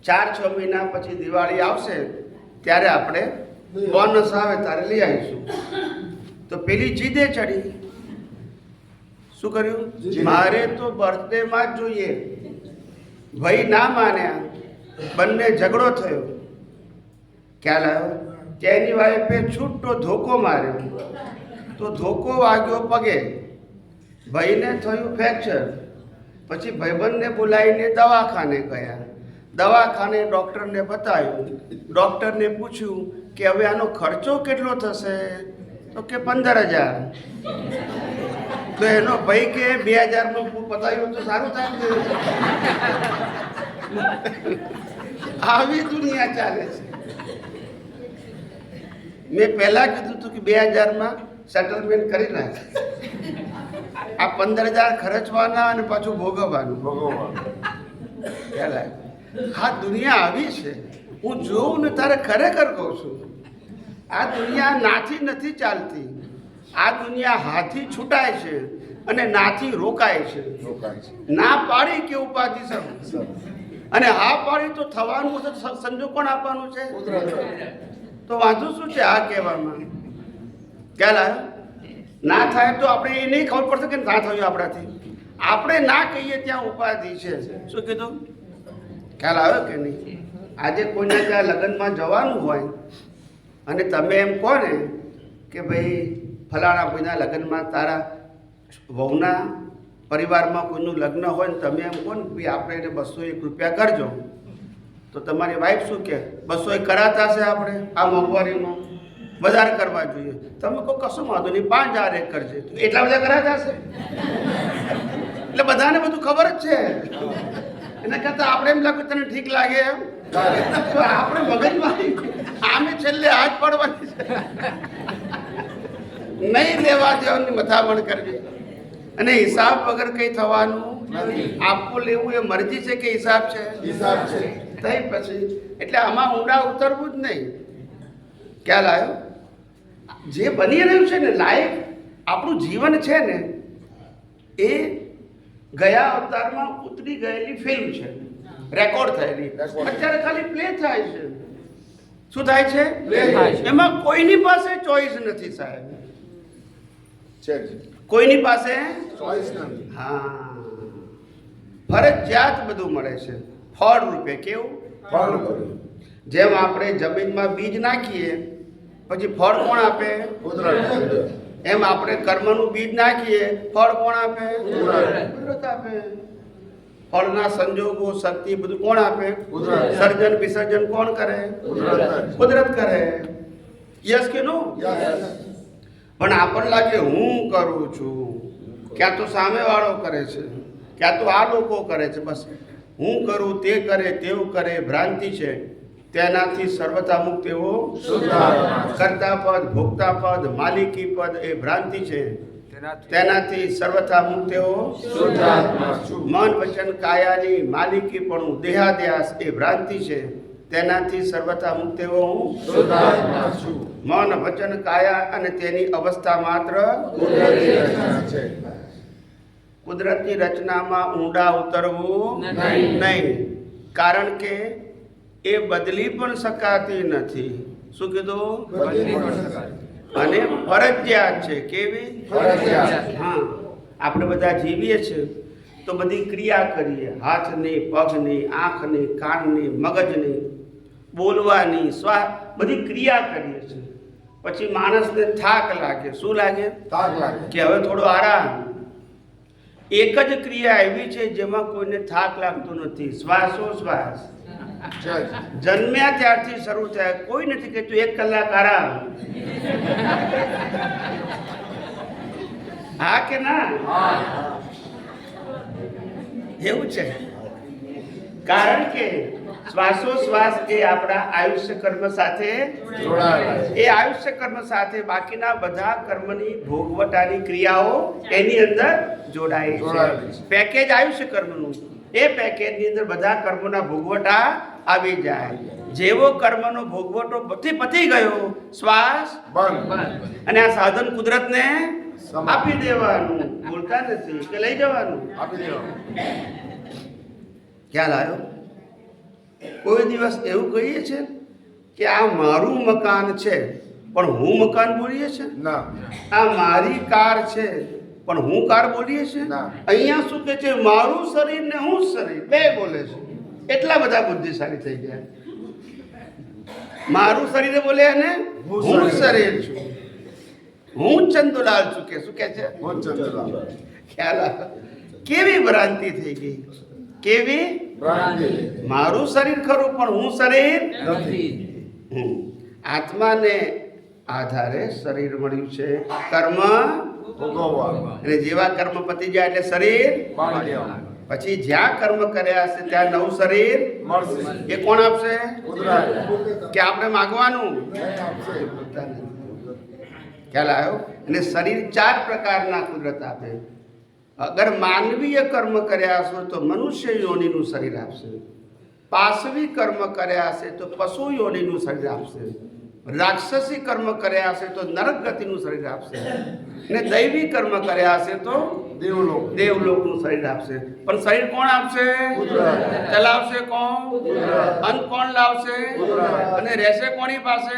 4-6 મહિના પછી દિવાળી આવશે ત્યારે આપણે બોનસ આવે ત્યારે લઈ આવીશું. તો પેલી જીદે ચડી. શું કર્યું? મારે તો બર્થડેમાં જ જોઈએ. ભાઈ ના માન્યા, બંને ઝઘડો થયો. ખ્યાલ આવ્યો? તેની વાઈફે છૂટો ધોકો માર્યો, તો ધોકો વાગ્યો પગે. ભાઈને થયું ફ્રેક્ચર. પછી ભાઈબંધને બોલાવીને દવાખાને ગયા. દવાખાને ડૉક્ટરને બતાવ્યું. ડૉક્ટરને પૂછ્યું કે હવે આનો ખર્ચો કેટલો થશે? તો કે 15,000. તો એનો ભાઈ કે 2,000નું પતાવ્યું તો સારું થાય. આવી દુનિયા ચાલે છે. મેં પહેલાં કીધું હતું કે 2,000માં સેટલમેન્ટ કરી નાખે. આ 15,000 ખર્ચવાના અને પાછું ભોગવવાનું. આ દુનિયા આવી છે, હું જોઉં ને તારે ખરેખર કહું છું, આ દુનિયા નાથી નથી ચાલતી, આ દુનિયા હાથી છૂટાય છે અને નાથી રોકાય છે. ના પાડી કે ઉપાધિ સર, અને હા પાડી તો થવાનું છે, સંજોગ કોણ આપવાનું છે? તો વાંધો શું છે આ કહેવામાં? ખ્યાલ આવ્યો? ના થાય તો આપણે એ નહીં ખબર પડશે કે ના થયું આપણાથી. આપણે ના કહીએ ત્યાં ઉપાધિ છે. શું કીધું? ખ્યાલ આવ્યો કે નહીં? આજે કોઈના ત્યાં લગ્નમાં જવાનું હોય અને તમે એમ કહો ને કે ભાઈ ફલાણા ભાઈના લગ્નમાં તારા વહુના પરિવારમાં કોઈનું લગ્ન હોય ને તમે એમ કહો ને ભાઈ આપણે એને 201 રૂપિયા કરજો, તો તમારી વાઈફ શું કહે? 200 કરાતા છે આપણે આ મોંઘવારીમાં, વધારે કરવા જોઈએ. તમે કહો કશું વાંધો નહીં 5000 કરજે, તો એટલા બધા કરાતા હશે? એટલે બધાને બધું ખબર જ છે. એના કરતાં આપણે એમ લાગે તને ઠીક લાગે એમ, આપણે મગજમાં આમે છેલ્લે હાથ પડવાની છે, નહીં લેવા દેવાની મથામણ કરવી, અને હિસાબ વગર કઈ થવાનું આપવું લેવું એ મરજી છે કે હિસાબ છે? હિસાબ છે. થઈ પછી એટલે આમાં ઊંડા ઉતરવું જ નહીં. ખ્યાલ આવ્યો? જે બની રહ્યું છે ને લાઈફ, આપણું જીવન છે ને, એ ગયા અવતારમાં ઉતરી ગયેલી ફિલ્મ છે, રેકોર્ડ થયેલી, અત્યારે ખાલી પ્લે થાય છે. શું થાય છે? પ્લે થાય છે. એમાં કોઈની પાસે ચોઈસ નથી સાહેબ, કોઈની પાસે ચોઈસ નથી. હા, ફરજિયાત બધું મળે છે ફળ રૂપે. કેવું? ફળ રૂપે. જેમ આપણે જમીનમાં બીજ નાખીએ પછી ફળ કોણ આપે? કુદરત. એમ આપણે કર્મનું બીજ નાખીએ, ફળ કોણ આપે? કુદરત આપે. ફળના સંજોગો, શક્તિ બધું કોણ આપે? કુદરત. સર્જન વિસર્જન કોણ કરે? કુદરત કરે. યસ કે નો? પણ આપણને લાગે હું કરું છું, ક્યાં તો સામેવાળો કરે છે, ક્યાં તો આ લોકો કરે છે, બસ હું કરું તે કરે તેવું કરે, ભ્રાંતિ છે. તેનાથી સર્વથા મુક્ત એવો કર્તા પદ, ભોગતા પદ, માલિકી પદ એ ભ્રાંતિ છે. તેનાથી સર્વથા મુક્ત એવો મન વચન કાયાની માલિકી પણ દેહાદ્યાસ એ ભ્રાંતિ છે. તેનાથી સર્વથા મુક્ત એવો હું મન વચન કાયા અને તેની અવસ્થા માત્ર કુદરતની રચનામાં ઊંડા ઉતરવું નહીં, કારણ કે એ બદલી પણ શકાતી નથી. શું કીધું? અને ફરજિયાત છે. કેવી? ફરજિયાત. હા, આપણે બધા જીવીએ છીએ તો બધી ક્રિયા કરીએ, હાથની, પગની, આંખની, કાનની, મગજની, બોલવાની, શ્વાસ, બધી ક્રિયા કરીએ છીએ. પછી માણસને થાક લાગે. શું લાગે? થાક લાગે કે હવે થોડો આરામ. એક જ ક્રિયા એવી છે જેમાં કોઈને થાક લાગતો નથી, શ્વાસોશ્વાસ. જન્મ્યા ત્યારથી શરૂ થાય, કોઈ નથી કહેતું 1 કલાક આરામ. હા કે ના? એવું છે. કારણ કે શ્વાસોશ્વાસ એ આપણા આયુષ્ય કર્મ સાથે જોડાયેલા છે. એ આયુષ્ય કર્મ સાથે બાકીના બધા કર્મની ભોગવટાની ક્રિયાઓ એની અંદર જોડાયેલી છે. પેકેજ આયુષ્ય કર્મનું, એ પેકેજની અંદર બધા કર્મોના ભોગવટા આવી જાય. જેવો કર્મનો ભોગવટો પતી ગયો, શ્વાસ બંધ, અને આ સાધન કુદરતને આપી દેવાનું. બોલતા નથી કે લઈ જવાનું, આપી દેવાનું. ખ્યાલ આવ્યો? કોઈ દિવસ એવું કહીએ છે કે આ મારું મકાન છે પણ હું મકાન બોલીએ છે? ના. આ મારી કાર છે પણ હું કાર બોલીએ છે? ના. અહીંયા શું કે છે? મારું શરીર ને હું શરીર, બે બોલે છે. એટલા બધા બુદ્ધિશાળી થઈ ગયા. મારું શરીર બોલે અને હું શરીર છું, હું ચંદુલાલ છું. કે શું કે છે? હું ચંદુલાલ. ખ્યાલ આવે? કેવી ભ્રાંતિ થઈ ગઈ? કેવી ભ્રાંતિ? મારું શરીર ખરું પણ હું શરીર નથી. આત્માને આધારે શરીર મળ્યું છે, કર્મ ભોગવવા. અને જેવા કર્મ પતી જાય એટલે શરીર પછી જ્યાં કર્મ કર્યા હશે ત્યાં નવું શરીર મળશે. એ કોણ આપશે? કે આપણે માગવાનું? ખ્યાલ આવ્યો? અને શરીર 4 પ્રકારના કુદરત આપે. અગર માનવીય કર્મ કર્યા હશો તો મનુષ્ય યોનિનું શરીર આપશે. પાશવી કર્મ કર્યા હશે તો પશુ યોનિનું શરીર આપશે, રાક્ષસી કર્મ કર્યા હશે તો નરક ગતિનું શરીર આપશે, ને દૈવી કર્મ કર્યા હશે તો દેવલોકનું શરીર આપશે. પણ શરીર કોણ આપશે? ચલાવશે કોણ? અંત કોણ લાવશે? અને રહેશે કોની પાસે?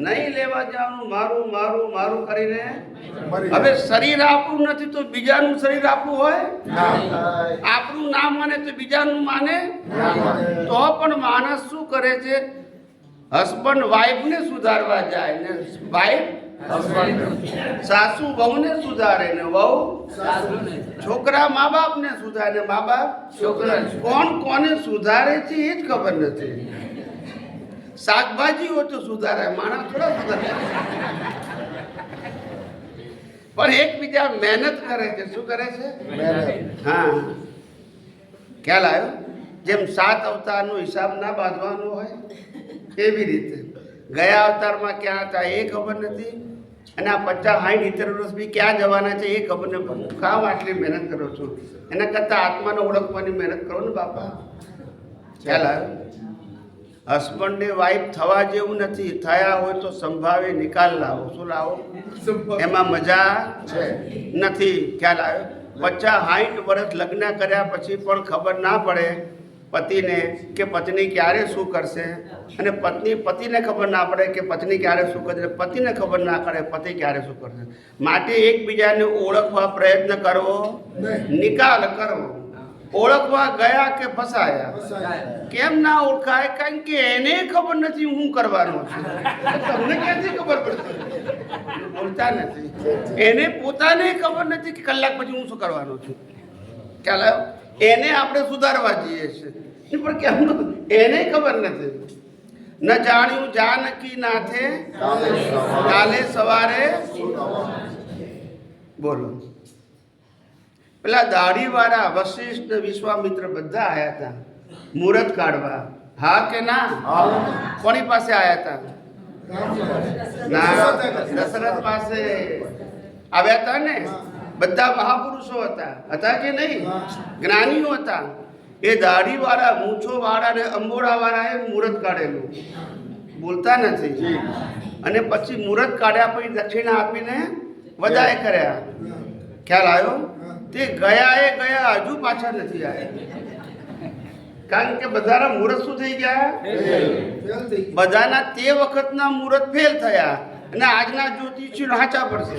નહીં લેવા જવાનું મારું મારું મારું કરીને. હવે શરીર આપણું નથી તો બીજાનું શરીર આપણું હોય? આપણું ના માને તો બીજાનું માને? તો પણ માણસ શું કરે છે? હસબન્ડ વાઈફને સુધારવા જાય ને વાઈફ સાસુ વહુને સુધારે ને વહુ છોકરા મા બાપને સુધારે ને મા બાપ છોકરા. કોણ કોને સુધારે છે એ જ ખબર નથી. શાકભાજી હોય તો સુધારે, માણસ થોડા સુધારે. પણ એકબીજા મહેનત કરે છે. શું કરે છે? હા, ખ્યાલ આવ્યો? જેમ 7 અવતારનો હિસાબ ના બાંધવાનો હોય એવી રીતે ગયા અવતારમાં ક્યાં હતા એ ખબર નથી, અને આ 50, 60, 70 વર્ષ બી ક્યાં જવાના છે એ ખબર નથી. કામ આટલી મહેનત કરો છો? એના કરતાં આત્માને ઓળખવાની મહેનત કરો ને બાપા. ખ્યાલ આવ્યો? હસબન્ડે વાઈફ થવા જેવું નથી. થયા હોય તો સંભાવે નિકાલ લાવો. શું લાવો? એમાં મજા છે નથી. ખ્યાલ આવ્યો? 50, 60 વર્ષ લગ્ન કર્યા પછી પણ ખબર ના પડે પતિને કે પત્ની ક્યારે શું કરશે, અને પતિને ખબર ના પડે કે પત્ની ક્યારે શું કરશે, પતિને ખબર ના પડે પતિ ક્યારે શું કરશે. માટે એકબીજાને ઓળખવા પ્રયત્ન કરવો, નિકાલ કરવો. ઓળખવા ગયા કે ફસાયા? કેમ ના ઓળખાય? કારણ કે એને ખબર નથી હું કરવાનો છું. તમને ક્યાંથી ખબર પડશે? બોલતા નથી. એને પોતાને ખબર નથી કે કલાક પછી હું શું કરવાનો છું. ખ્યાલ આવ્યો? એને આપણે સુધારવા જઈએ છીએ પણ કેમ એને ખબર નથી. ન જાણ્યું જાનકી નાથે કાલે સવારે. બોલો. પેલા દાઢીવાળા વશિષ્ઠ વિશ્વામિત્ર બધા આવ્યા હતા મુહૂર્ત કાઢવા. હા કે ના? કોની પાસે આવ્યા હતા? દશરથ પાસે આવ્યા હતા ને. બધા મહાપુરુષો હતા કે નહીં? જ્ઞાનીઓ હતા. એ દાઢીવાળા, મૂછોવાળા ને અંબોડાવાળાએ મુહૂર્ત કાઢેલું. બોલતા નથી. અને પછી મુહૂર્ત કાઢ્યા પછી દક્ષિણા આપીને વધાય કર્યા. ખ્યાલ આવ્યો? તે ગયા હજુ પાછા નથી આવ્યા. કારણ કે બધાના મુહૂર્ત શું થઈ ગયા? બધાના તે વખતના મુહૂર્ત ફેલ થયા અને આજના જ્યોતિષી હાચા પડશે.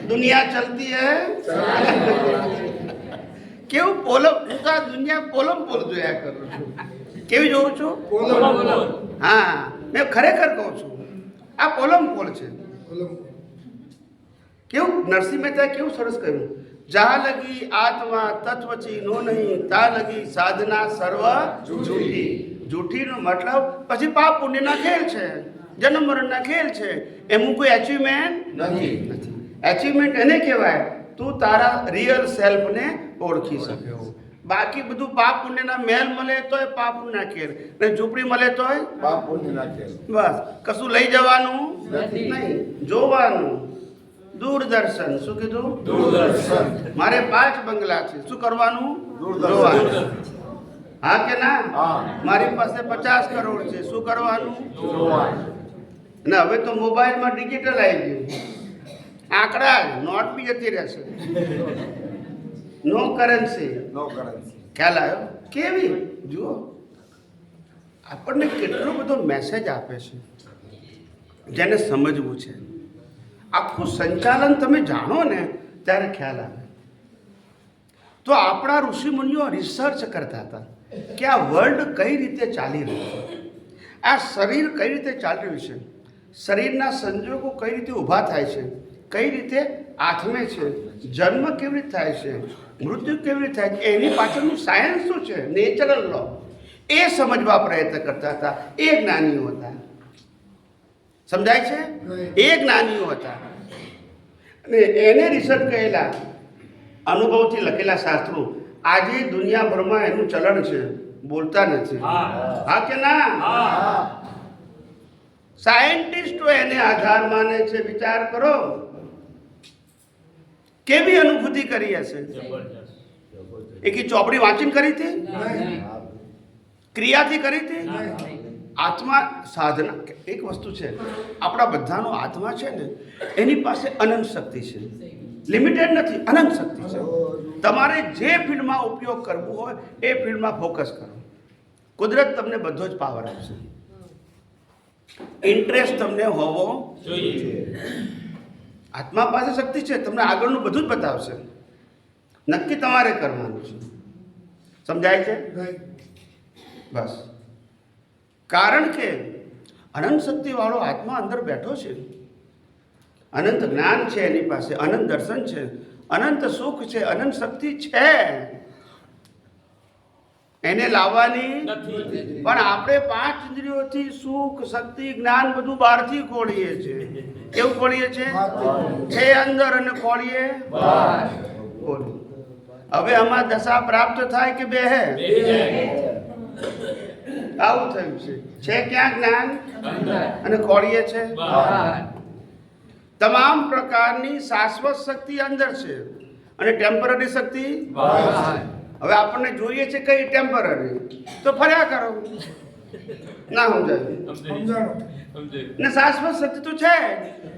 દુનિયા ચલતી હે કેવું પોલમ. હું તો આ દુનિયા પોલમ જોયા કરું છું. કેવી જોઉં છું? હા, મેં ખરેખર કહું છું આ પોલમ છે. કેવું નરસિંહ મહેતા કેવું સરસ કહ્યું, જા લગી આત્મા તત્વચી નો નહીં, તા લગી સાધના સર્વ જૂઠી. જૂઠીનો મતલબ પછી પાપ પુણ્યના ખેલ છે, જન્મ મરણના ખેલ છે. એનું કોઈ એચિવમેન્ટ નથી. એચિવમેન્ટ એને કહેવાય તું તારા રિયલ સેલ્ફને ઓળખી શક્યો. બાકી બધું પાપ પુણ્યના મહેલ મળે તોય પાપ પુણ્યના ખેલ, ને ઝૂંપડી મળે તોય પાપ પુણ્યના ખેલ. બસ કશું લઈ જવાનું નહીં, જોવાનું. દૂરદર્શન. શું કીધું? દૂરદર્શન. મારે 5 બંગલા છે. શું કરવાનું? જોવાનું. હા કે ના? મારી પાસે 50 કરોડ છે. શું કરવાનું? જોવાનું. ને હવે તો મોબાઈલમાં ડિજિટલ આવી ગયું. આંકડા, નોટ બી જતી રહેશે. નો કરન્સી. ખ્યાલ આવ્યો? કેવી જુઓ, આપણને કેટલો બધો મેસેજ આપે છે જેને સમજવું છે. આખું સંચાલન તમે જાણો ને ત્યારે ખ્યાલ આવે. તો આપણા ઋષિમુનિઓ રિસર્ચ કરતા હતા કે આ વર્લ્ડ કઈ રીતે ચાલી રહ્યું છે, આ શરીર કઈ રીતે ચાલી રહ્યું છે, શરીરના સંજોગો કઈ રીતે ઊભા થાય છે, કઈ રીતે આથમે છે, જન્મ કેવી રીતે થાય છે, મૃત્યુ કેવી રીતે થાય છે, એની પાછળનું સાયન્સ શું છે, નેચરલ લો, એ સમજવા પ્રયત્ન કરતા હતા. એ જ્ઞાનીઓ હતા. સમજાય છે? એ જ્ઞાનીઓ હતા. અને એને રિસર્ચ કરેલા, અનુભવથી લખેલા શાસ્ત્રો આજે દુનિયાભરમાં એનું ચલણ છે. બોલતા નથી. હા કે ના? સાયન્ટિસ્ટો એને આધાર માને છે. વિચાર કરો કેવી અનુભૂતિ કરી હશે. એક ચોપડી વાંચીને કરી હતી? ક્રિયાથી કરી હતી? આત્મા સાધના એક વસ્તુ છે, આપણા બધાનો આત્મા છે ને એની પાસે અનંત શક્તિ છે, લિમિટેડ નથી, અનંત શક્તિ છે. તમારે જે ફિલ્ડમાં ઉપયોગ કરવો હોય એ ફિલ્ડમાં ફોકસ કરો. કુદરત તમને બધો જ પાવર આપશે. ઇન્ટરેસ્ટ તમને હોવો જોઈએ. આત્મા પાસે શક્તિ છે, તમને આગળનું બધું જ બતાવશે. નક્કી તમારે કરવાનું છે. સમજાય છે? બસ. કારણ કે અનંત શક્તિવાળો આત્મા અંદર બેઠો છે, અનંત જ્ઞાન છે એની પાસે, અનંત દર્શન છે, અનંત સુખ છે, અનંત શક્તિ છે. એને લાવવાની નથી. પણ આપણે 5 ઇન્દ્રિયોથી સુખ, શક્તિ, જ્ઞાન બધું બહારથી ખોળીએ છીએ. કેવું ખોળીએ છીએ? છે અંદર અને ખોળીએ બહાર. હવે આમાં દશા પ્રાપ્ત થાય કે બેહે? આવું થયું છે ક્યાં જ્ઞાન અને ખોળીએ છે બહાર. તમામ પ્રકારની શાશ્વત શક્તિ અંદર છે અને ટેમ્પરરી શક્તિ બહાર. હવે આપણને જોઈએ છે કઈ ટેમ્પરરી, તો ફર્યા કરો. ના સમજાય ને શાશ્વત શક્તિ તો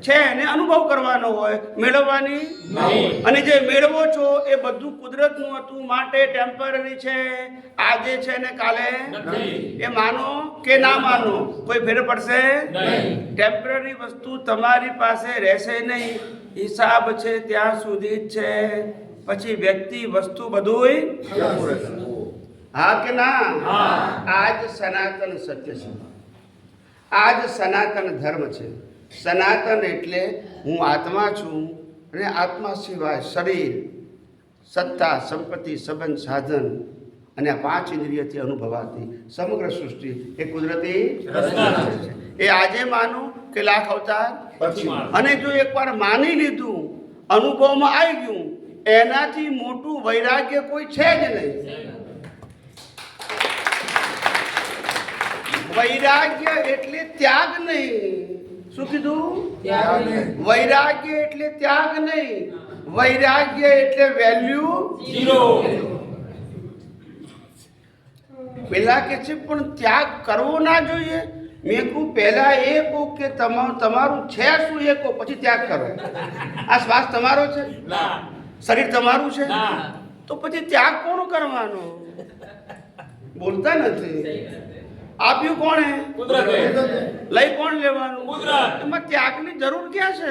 છે એને અનુભવ કરવાનો હોય, મેળવવાની નહીં. અને જે મેળવો છો એ બધું કુદરતનું હતું માટે ટેમ્પરરી છે, આજે છે ને કાલે નથી. એ માનો કે ના માનો કોઈ ફેર પડશે નહીં. ટેમ્પરરી વસ્તુ તમારી પાસે રહેશે નહીં. હિસાબ છે ત્યાં સુધી જ છે, પછી વ્યક્તિ વસ્તુ બધુંય. હા કે ના? આજ સનાતન સત્ય છે, આજ સનાતન ધર્મ છે. સનાતન એટલે હું આત્મા છું અને આત્મા સિવાય શરીર, સત્તા, સંપત્તિ, સંબંધ, સાધન અને આ 5 ઇન્દ્રિયથી અનુભવાતી સમગ્ર સૃષ્ટિ એ કુદરતી રચના છે. એ આજે માનું કે લાખ અવતાર પછી. અને જો એકવાર માની લીધું, અનુભવમાં આવી ગયું, એનાથી મોટું વૈરાગ્ય કોઈ છે જ નહીં. વૈરાગ્ય એટલે ત્યાગ નહીં. શું કીધું? વૈરાગ્ય એટલે ત્યાગ નહીં, વૈરાગ્ય એટલે વેલ્યુ ઝીરો. પેલા કે છે પણ ત્યાગ કરવો ના જોઈએ. મેં કહું પહેલા એ કહું કે તમારું છે શું એ કહો, પછી ત્યાગ કરો. આ શ્વાસ તમારો છે, શરીર તમારું છે, તો પછી ત્યાગ કોણ કરવાનો? બોલતા નથી. આપ્યું કોણે? કુદરતે. લઈ કોણ લેવાનું? કુદરત. એમાં ત્યાગની જરૂર ક્યાં છે?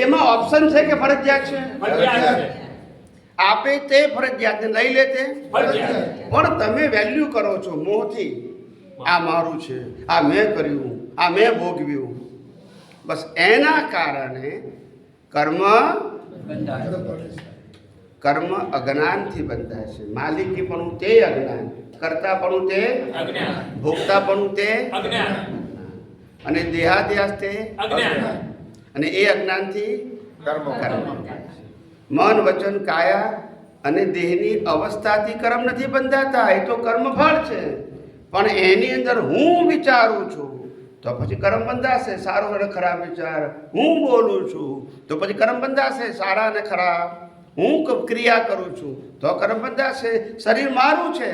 એમાં ઓપ્શન છે કે ફરજિયાત છે? ફરજિયાત છે. આપે તે ફરજિયાત ને લઈ લે તે ફરજિયાત. પણ તમે વેલ્યુ કરો છો મોહથી. આ મારું છે, આ મેં કર્યું, આ મેં ભોગવ્યું. બસ એના કારણે કર્મ અજ્ઞાનથી બંધાય છે. માલિકી પણ તે અજ્ઞાન, કરતા પણ તે અજ્ઞાન, ભોગતા પણ તે અજ્ઞાન, અને દેહાદ્યાસ તે અજ્ઞાન. અને એ અજ્ઞાનથી કર્મ. મન, વચન, કાયા અને દેહની અવસ્થાથી કર્મ નથી બંધાતા. એ તો કર્મફળ છે. પણ એની અંદર હું વિચારું છું તો પછી કર્મ બંધાશે. સારો અને ખરાબ વિચાર. હું બોલું છું તો પછી કર્મ બંધાશે, સારા અને ખરાબ. હું ક્રિયા કરું છું તો કર્મ બંધાશે. શરીર મારું છે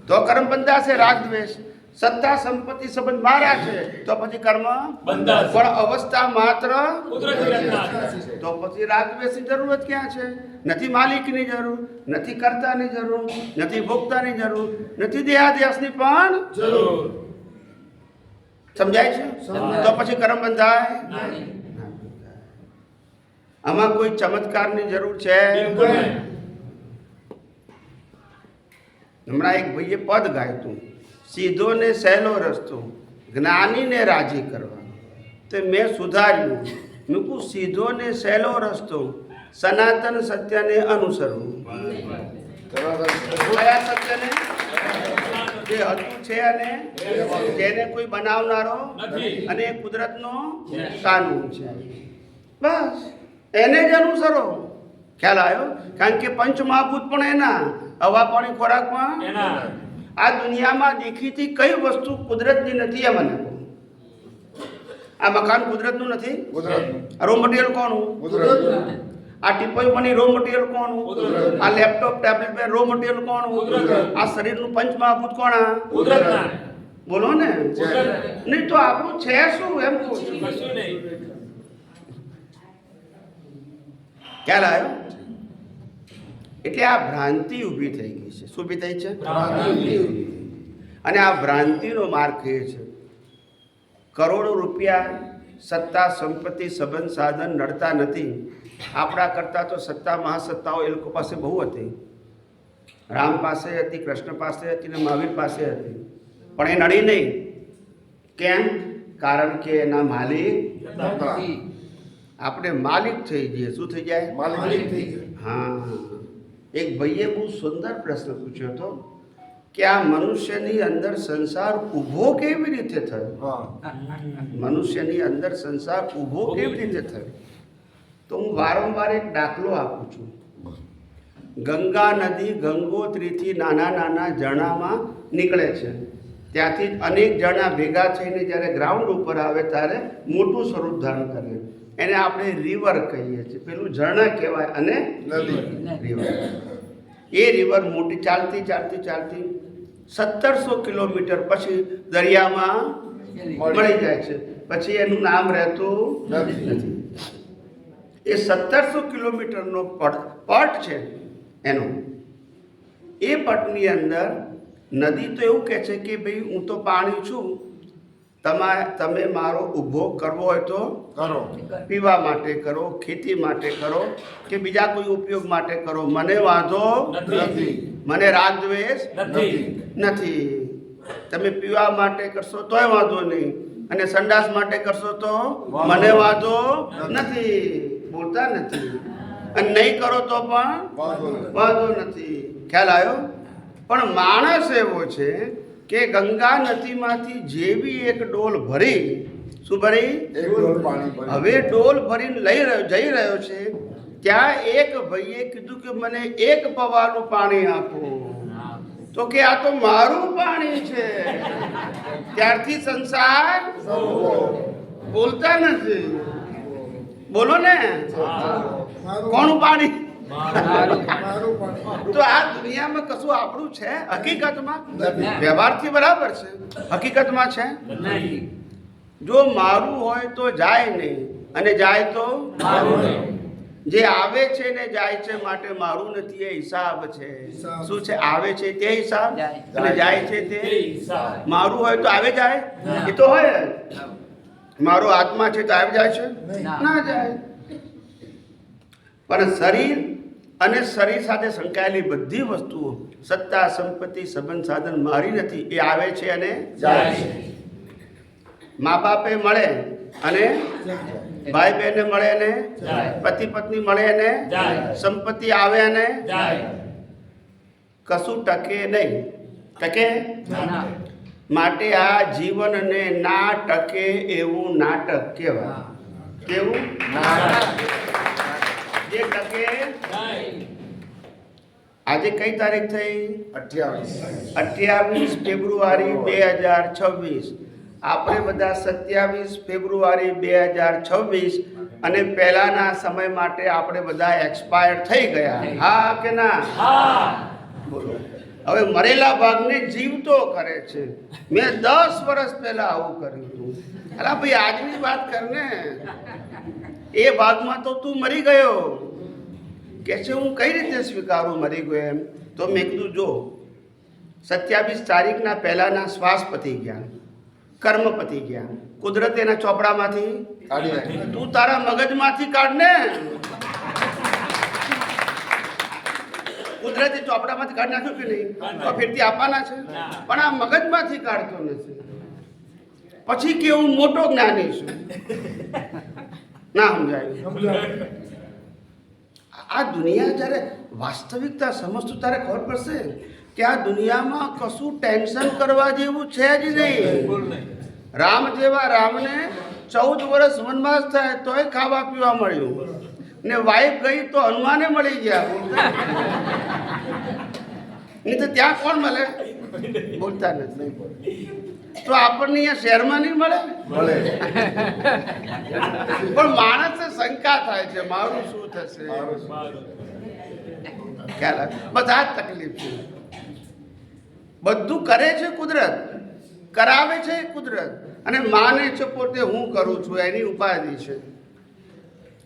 તો કર્મ બંધાશે. રાગ દ્વેષ, સત્તા, સંપત્તિ, સંબંધ મારા છે તો પછી કર્મ બંધાશે. પણ અવસ્થા માત્ર તો પછી રાગ દ્વેષની જરૂરત ક્યાં છે? નથી માલિકની જરૂર, નથી કર્તાની જરૂર, નથી ભોગતાની જરૂર, નથી દેહાદ્યાસની પણ જરૂર. સમજાય છે? તો પછી કર્મ બંધાય? આમાં કોઈ ચમત્કારની જરૂર છે? હમણાં એક ભાઈએ પદ ગાયતું, સીધો ને સહેલો રસ્તો જ્ઞાનીને રાજી કરવા. તો મેં સુધાર્યું, મેં કહું સીધો ને સહેલો રસ્તો સનાતન સત્યને અનુસરવું. કયા સત્યને? જે હતું છે અને જેને કોઈ બનાવનારો અને કુદરતનો કાનૂન છે. બસ એને જ અનુસરો. ખ્યાલ આવ્યો? કારણ કે પંચ મહાભૂત પણ એના, હવા, પાણી, ખોરાક પણ એના. આ દુનિયામાં દેખીતી કઈ વસ્તુ કુદરતની નથી? એ મને કહો. આ મકાન કુદરતનું નથી? રો મટીરિયલ કોનું? આ ટીપોઈ બની રો મટીરિયલ કોણ? આ લેપટોપ ટેબ્લેટ પર રો મટીરિયલ કોણ? આ શરીરનું પંચમહાભૂત કોણ? બોલો ને. નહીં તો આપણું છે શું એમ કહું છું. ખ્યાલ આવ્યો? એટલે આ ભ્રાંતિ ઊભી થઈ ગઈ છે. શું ઊભી થઈ છે? અને આ ભ્રાંતિનો માર્ગ એ છે, કરોડો રૂપિયા સત્તા સંપત્તિ સંબંધ સાધન નડતા નથી. આપણા કરતાં તો સત્તા મહાસત્તાઓ એ લોકો પાસે બહુ હતી. રામ પાસે હતી, કૃષ્ણ પાસે હતી ને મહાવીર પાસે હતી, પણ એ નડી નહીં. કેમ? કારણ કે એના માલિક આપણે માલિક થઈ જઈએ. શું થઈ જાય? માલિક થઈ જાય. હા, એક ભાઈએ બહુ સુંદર પ્રશ્ન પૂછ્યો હતો કે આ મનુષ્યની અંદર સંસાર ઊભો કેવી રીતે થયો? મનુષ્યની અંદર સંસાર ઊભો કેવી રીતે થયો? તો હું વારંવાર એક દાખલો આપું છું. ગંગા નદી ગંગોત્રીથી નાના નાના ઝરણામાં નીકળે છે. ત્યાંથી અનેક ઝરણા ભેગા થઈને જ્યારે ગ્રાઉન્ડ ઉપર આવે ત્યારે મોટું સ્વરૂપ ધારણ કરે. એને આપણે રિવર કહીએ છીએ. પેલું ઝરણા કહેવાય અને રિવર. એ રિવર મોટી ચાલતી ચાલતી ચાલતી 1700 કિલોમીટર પછી દરિયામાં મળી જાય છે. પછી એનું નામ રહેતું નથી. એ 1700 કિલોમીટરનો પટ છે એનો. એ પટની અંદર નદી તો એવું કહે છે કે ભાઈ હું તો પાણી છું, તમે મારો ઊભો કરવો હોય તો કરો, પીવા માટે કરો, ખેતી માટે કરો કે બીજા કોઈ ઉપયોગ માટે કરો, મને વાંધો નથી, મને રાગ દ્વેષ નથી. તમે પીવા માટે કરશો તોય વાંધો નહીં, અને સંડાસ માટે કરશો તો મને વાંધો નથી. બોલતા નથી. અને નહીં કરો તો પણ વાંધો નથી. ખ્યાલ આવ્યો? પણ માણસ એવો છે કે ગંગા નદીમાંથી જેવી એક ડોલ ભરી, શું ભરી? હવે ડોલ ભરીને જઈ રહ્યો છે, ત્યાં એક ભાઈએ કીધું કે મને એક પવાનું પાણી આપો. તો કે આ તો મારું પાણી છે. ત્યારથી સંસાર બોલતા નથી. બોલો ને, કોનું પાણી? તો આ દુનિયામાં કશું આપણું છે હકીકતમાં? વ્યવહારથી બરાબર છે, હકીકતમાં છે. જો મારું હોય તો જાય નહીં, અને જાય તો જે આવે છે ને જાય છે માટે મારું નથી, એ હિસાબ છે. શું છે? આવે છે તે હિસાબ અને જાય છે તે મારું હોય તો આવે જાય, એ તો હોય. મારો આત્મા છે તો આવી જાય છે? ના જાય. પણ શરીર અને શરીર સાથે સંકળાયેલી બધી વસ્તુઓ, સત્તા સંપત્તિ સંબંધ સાધન મારી નથી, એ આવે છે અને જાય છે. મા બાપે મળે અને ભાઈ બહેને મળે અને પતિ પત્ની મળે અને સંપત્તિ આવે અને કશું ટકે નહીં. ટકે? માટે આ જીવનને ના ટકે એવું નાટક કહેવાય. કેવું? જે ટકે. આજે કઈ તારીખ થઈ? 28 ફેબ્રુઆરી 2026. આપણે બધા 27 ફેબ્રુઆરી 2026 અને પહેલાના સમય માટે આપણે બધા એક્સપાયર થઈ ગયા. હા કે ના? બોલો. હવે મરેલા ભાગને જીવતો કરે છે. મેં 10 વર્ષ પહેલા આવું કર્યું હતું. અલા ભાઈ, આજની વાત કરને. એ ભાગમાં તો તું મરી ગયો. કે છે હું કઈ રીતે સ્વીકારું મરી ગયો એમ? તો મેં કીધું જો 27 તારીખના પહેલાના શ્વાસ પતી ગયા, કર્મ પતી ગયા, કુદરત એના ચોપડામાંથી તું તારા મગજમાંથી કાઢ ને. કુદરતી ચોપડામાંથી કાઢી નાખ્યું કે નહીં? તો ફેરથી આપવાના છે, પણ આ મગજમાંથી કાઢતો નથી. પછી કે હું મોટો જ્ઞાની છું. ના સમજાયું? આ દુનિયા જ્યારે વાસ્તવિકતા સમજતું ત્યારે ખબર પડશે કે આ દુનિયામાં કશું ટેન્શન કરવા જેવું છે જ નહીં. રામ જેવા રામને 14 વર્ષ વનવાસ થાય તોય ખાવા પીવા મળ્યું, ને વાઈફ ગઈ તો હનુમાને મળી ગયા. નહીં તો ત્યાં કોણ મળે? બોલતા નથી. તો આપણને અહીંયા શહેરમાં નહીં મળે પણ માણસને શંકા થાય છે મારું શું થશે, ખ્યાલ આવે? બધા જ તકલીફ છે. બધું કરે છે કુદરત, કરાવે છે કુદરત, અને માને છે પોતે હું કરું છું એની ઉપાધિ છે.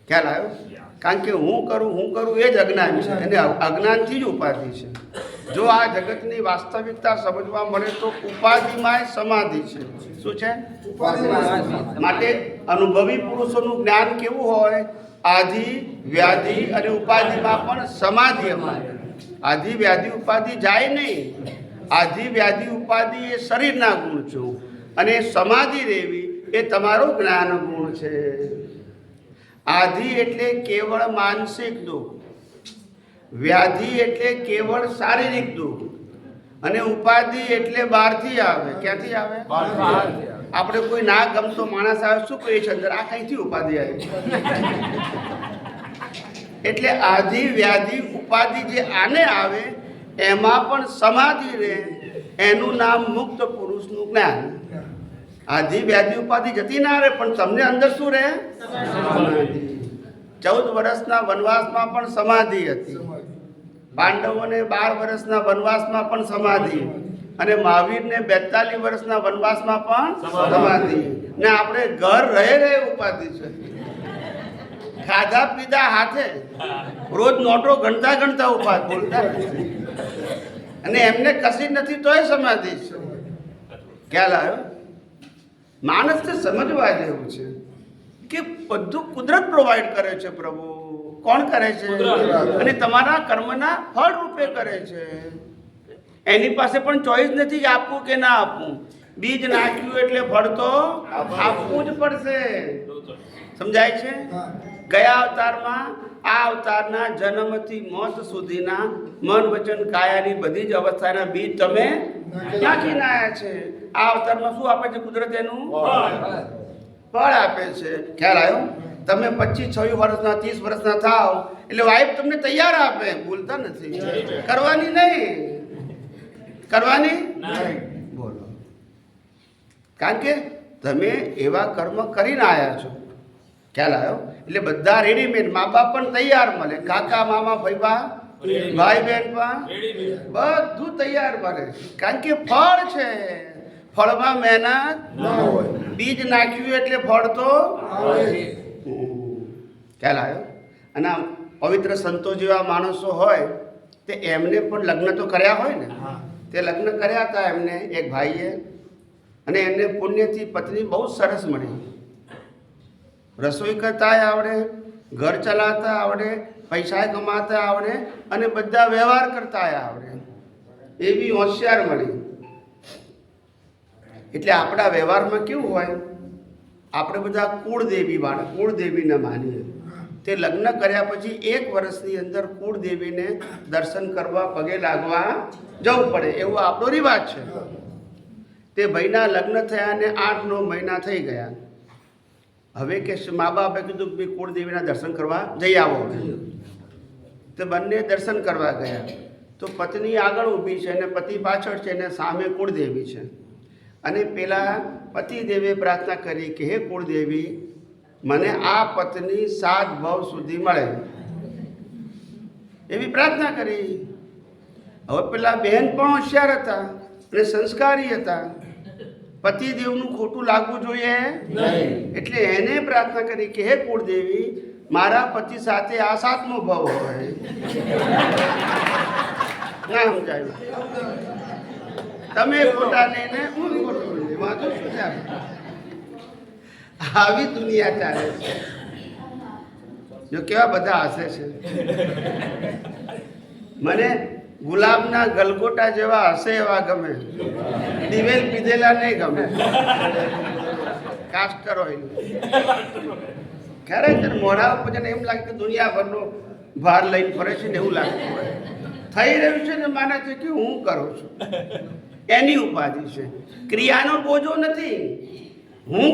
ખ્યાલ આવ્યો? કારણ કે હું કરું એ જ અજ્ઞાન છે, એને અજ્ઞાનથી જ ઉપાધિ છે. જો આ જગતની વાસ્તવિકતા સમજવા મળે તો ઉપાધિમાં સમાધિ છે. શું છે? માટે અનુભવી પુરુષોનું જ્ઞાન કેવું હોય? આધિ વ્યાધિ અને ઉપાધિમાં પણ સમાધિ અમારે. આધિ વ્યાધિ ઉપાધિ જાય નહીં. આધિ વ્યાધિ ઉપાધિ એ શરીરના ગુણ છે, અને સમાધિ રહેવી એ તમારો જ્ઞાન ગુણ છે. આધિ એટલે કેવળ માનસિક દુઃખ, વ્યાધિ એટલે કેવળ શારીરિક દુઃખ, અને ઉપાધિ એટલે બહારથી આવે. ક્યાંથી આવે? આપણે કોઈ ના ગમતો માણસ આવે, શું કહીએ છે અંદર? આ કઈથી ઉપાધિ આવી? એટલે આધિ વ્યાધિ ઉપાધિ જે આને આવે એમાં પણ સમાધિ રહે, એનું નામ મુક્ત પુરુષનું જ્ઞાન. આધિ વ્યાધિ ઉપાધિ જતી ના રહે, પણ તમને અંદર શું રહે? સમાધિ. 14 વર્ષના વનવાસમાં પણ સમાધિ હતી. પાંડવોને 12 વર્ષના વનવાસમાં પણ સમાધિ, અને મહાવીરને 42 વર્ષના વનવાસમાં પણ સમાધિ. ને આપણે ઘર રહે ઉપાધિ છે. ખાધા પીધા હાથે, રોજ નોટો ગણતા ઉપાધિ બોલતા, અને એમને કશી નથી તોય સમાધિ છે. ખ્યાલ આવ્યો? માણસને સમજવા જેવું છે કે બધું કુદરત પ્રોવાઈડ કરે છે. પ્રભુ કોણ કરે છે? અને તમારા કર્મના ફળ રૂપે કરે છે. એની પાસે પણ ચોઈસ નથી કે આપવું કે ના આપવું. બીજ નાખ્યું એટલે ફળ તો આપવું જ પડશે. સમજાય છે? ગયા અવતારમાં આ અવતારના જન્મથી મોત સુધીના મન વચન કાયાની બધી જ અવસ્થાના બીજ તમે નાખીને આવ્યા છે. આ અવતારમાં શું આપે છે કુદરત? એનું ફળ આપે છે. ખ્યાલ આવ્યો? તમે 25-26 વર્ષના 30 વર્ષના થાવ એટલે વાઈફ તમને તૈયાર આપે, ભૂલતા નથી. કરવાની નહીં, કરવાની બોલો. કારણ કે તમે એવા કર્મ કરીને આવ્યા છો. ખ્યાલ આવ્યો? એટલે બધા રેડીમેડ. મા બાપ પણ તૈયાર મળે, કાકા મામા ફઈબા ભાઈ બહેન પણ બધું તૈયાર મળે. કારણ કે ફળ છે, ફળમાં મહેનત ન હોય. બીજ નાખ્યું એટલે ફળ તો ખ્યાલ આવ્યો? અને પવિત્ર સંતો જેવા માણસો હોય તે એમને પણ લગ્ન તો કર્યા હોય ને. તે લગ્ન કર્યા હતા એમને એક ભાઈએ, અને એમને પુણ્યથી પત્ની બહુ સરસ મળી. રસોઈ કરતા આવડે, ઘર ચલાવતા આવડે, પૈસા કમાતા આવડે, અને બધા વ્યવહાર કરતા આવડે. એવી હોશિયાર મળી. એટલે આપણા વ્યવહારમાં કેવું હોય? આપણે બધા કુળદેવીને માનીએ. તે લગ્ન કર્યા પછી 1 વર્ષની અંદર કુળદેવીને દર્શન કરવા, પગે લાગવા જવું પડે, એવો આપણો રિવાજ છે. તે ભાઈના લગ્ન થયા ને 8-9 મહિના થઈ ગયા. હવે કે મા બાપે કીધું કે કુળદેવીના દર્શન કરવા જઈ આવો. તે બંને દર્શન કરવા ગયા. તો પત્ની આગળ ઊભી છે અને પતિ પાછળ છે, અને સામે કુળદેવી છે. અને પેલા પતિદેવે પ્રાર્થના કરી કે હે કુળદેવી, મને આ પત્ની 7 ભવ સુધી મળે, એવી પ્રાર્થના કરી. હવે પેલા બહેન પણ હોશિયાર હતા અને સંસ્કારી હતા. પતિદેવનું ખોટું લાગવું જોઈએ નહીં, એટલે એને પ્રાર્થના કરી કે હે કુળદેવી, મારા પતિ સાથે આ 7મો ભવ હોય. ના સમજાયું? તમે ખોટા લઈને હું ખોટું લઈને વાંચો શું ચાલે? આવી દુનિયા ચાલે છે. જો કેવા બધા હસે છે. મને ગુલાબના ગલગોટા જેવા હસે એવા ગમે, દિવેલ પીધેલા નહીં ગમે. કાસ્ટર ઓઇલ ખરેખર મોઢા ઉપર છે ને એમ લાગે કે દુનિયાભરનો ભાર લઈને ફરે છે ને એવું લાગતું હોય. થઈ રહ્યું છે ને માને છે કે હું કરું છું, એની ઉપાધિ છે. ક્રિયાનો બોજો નથી. હું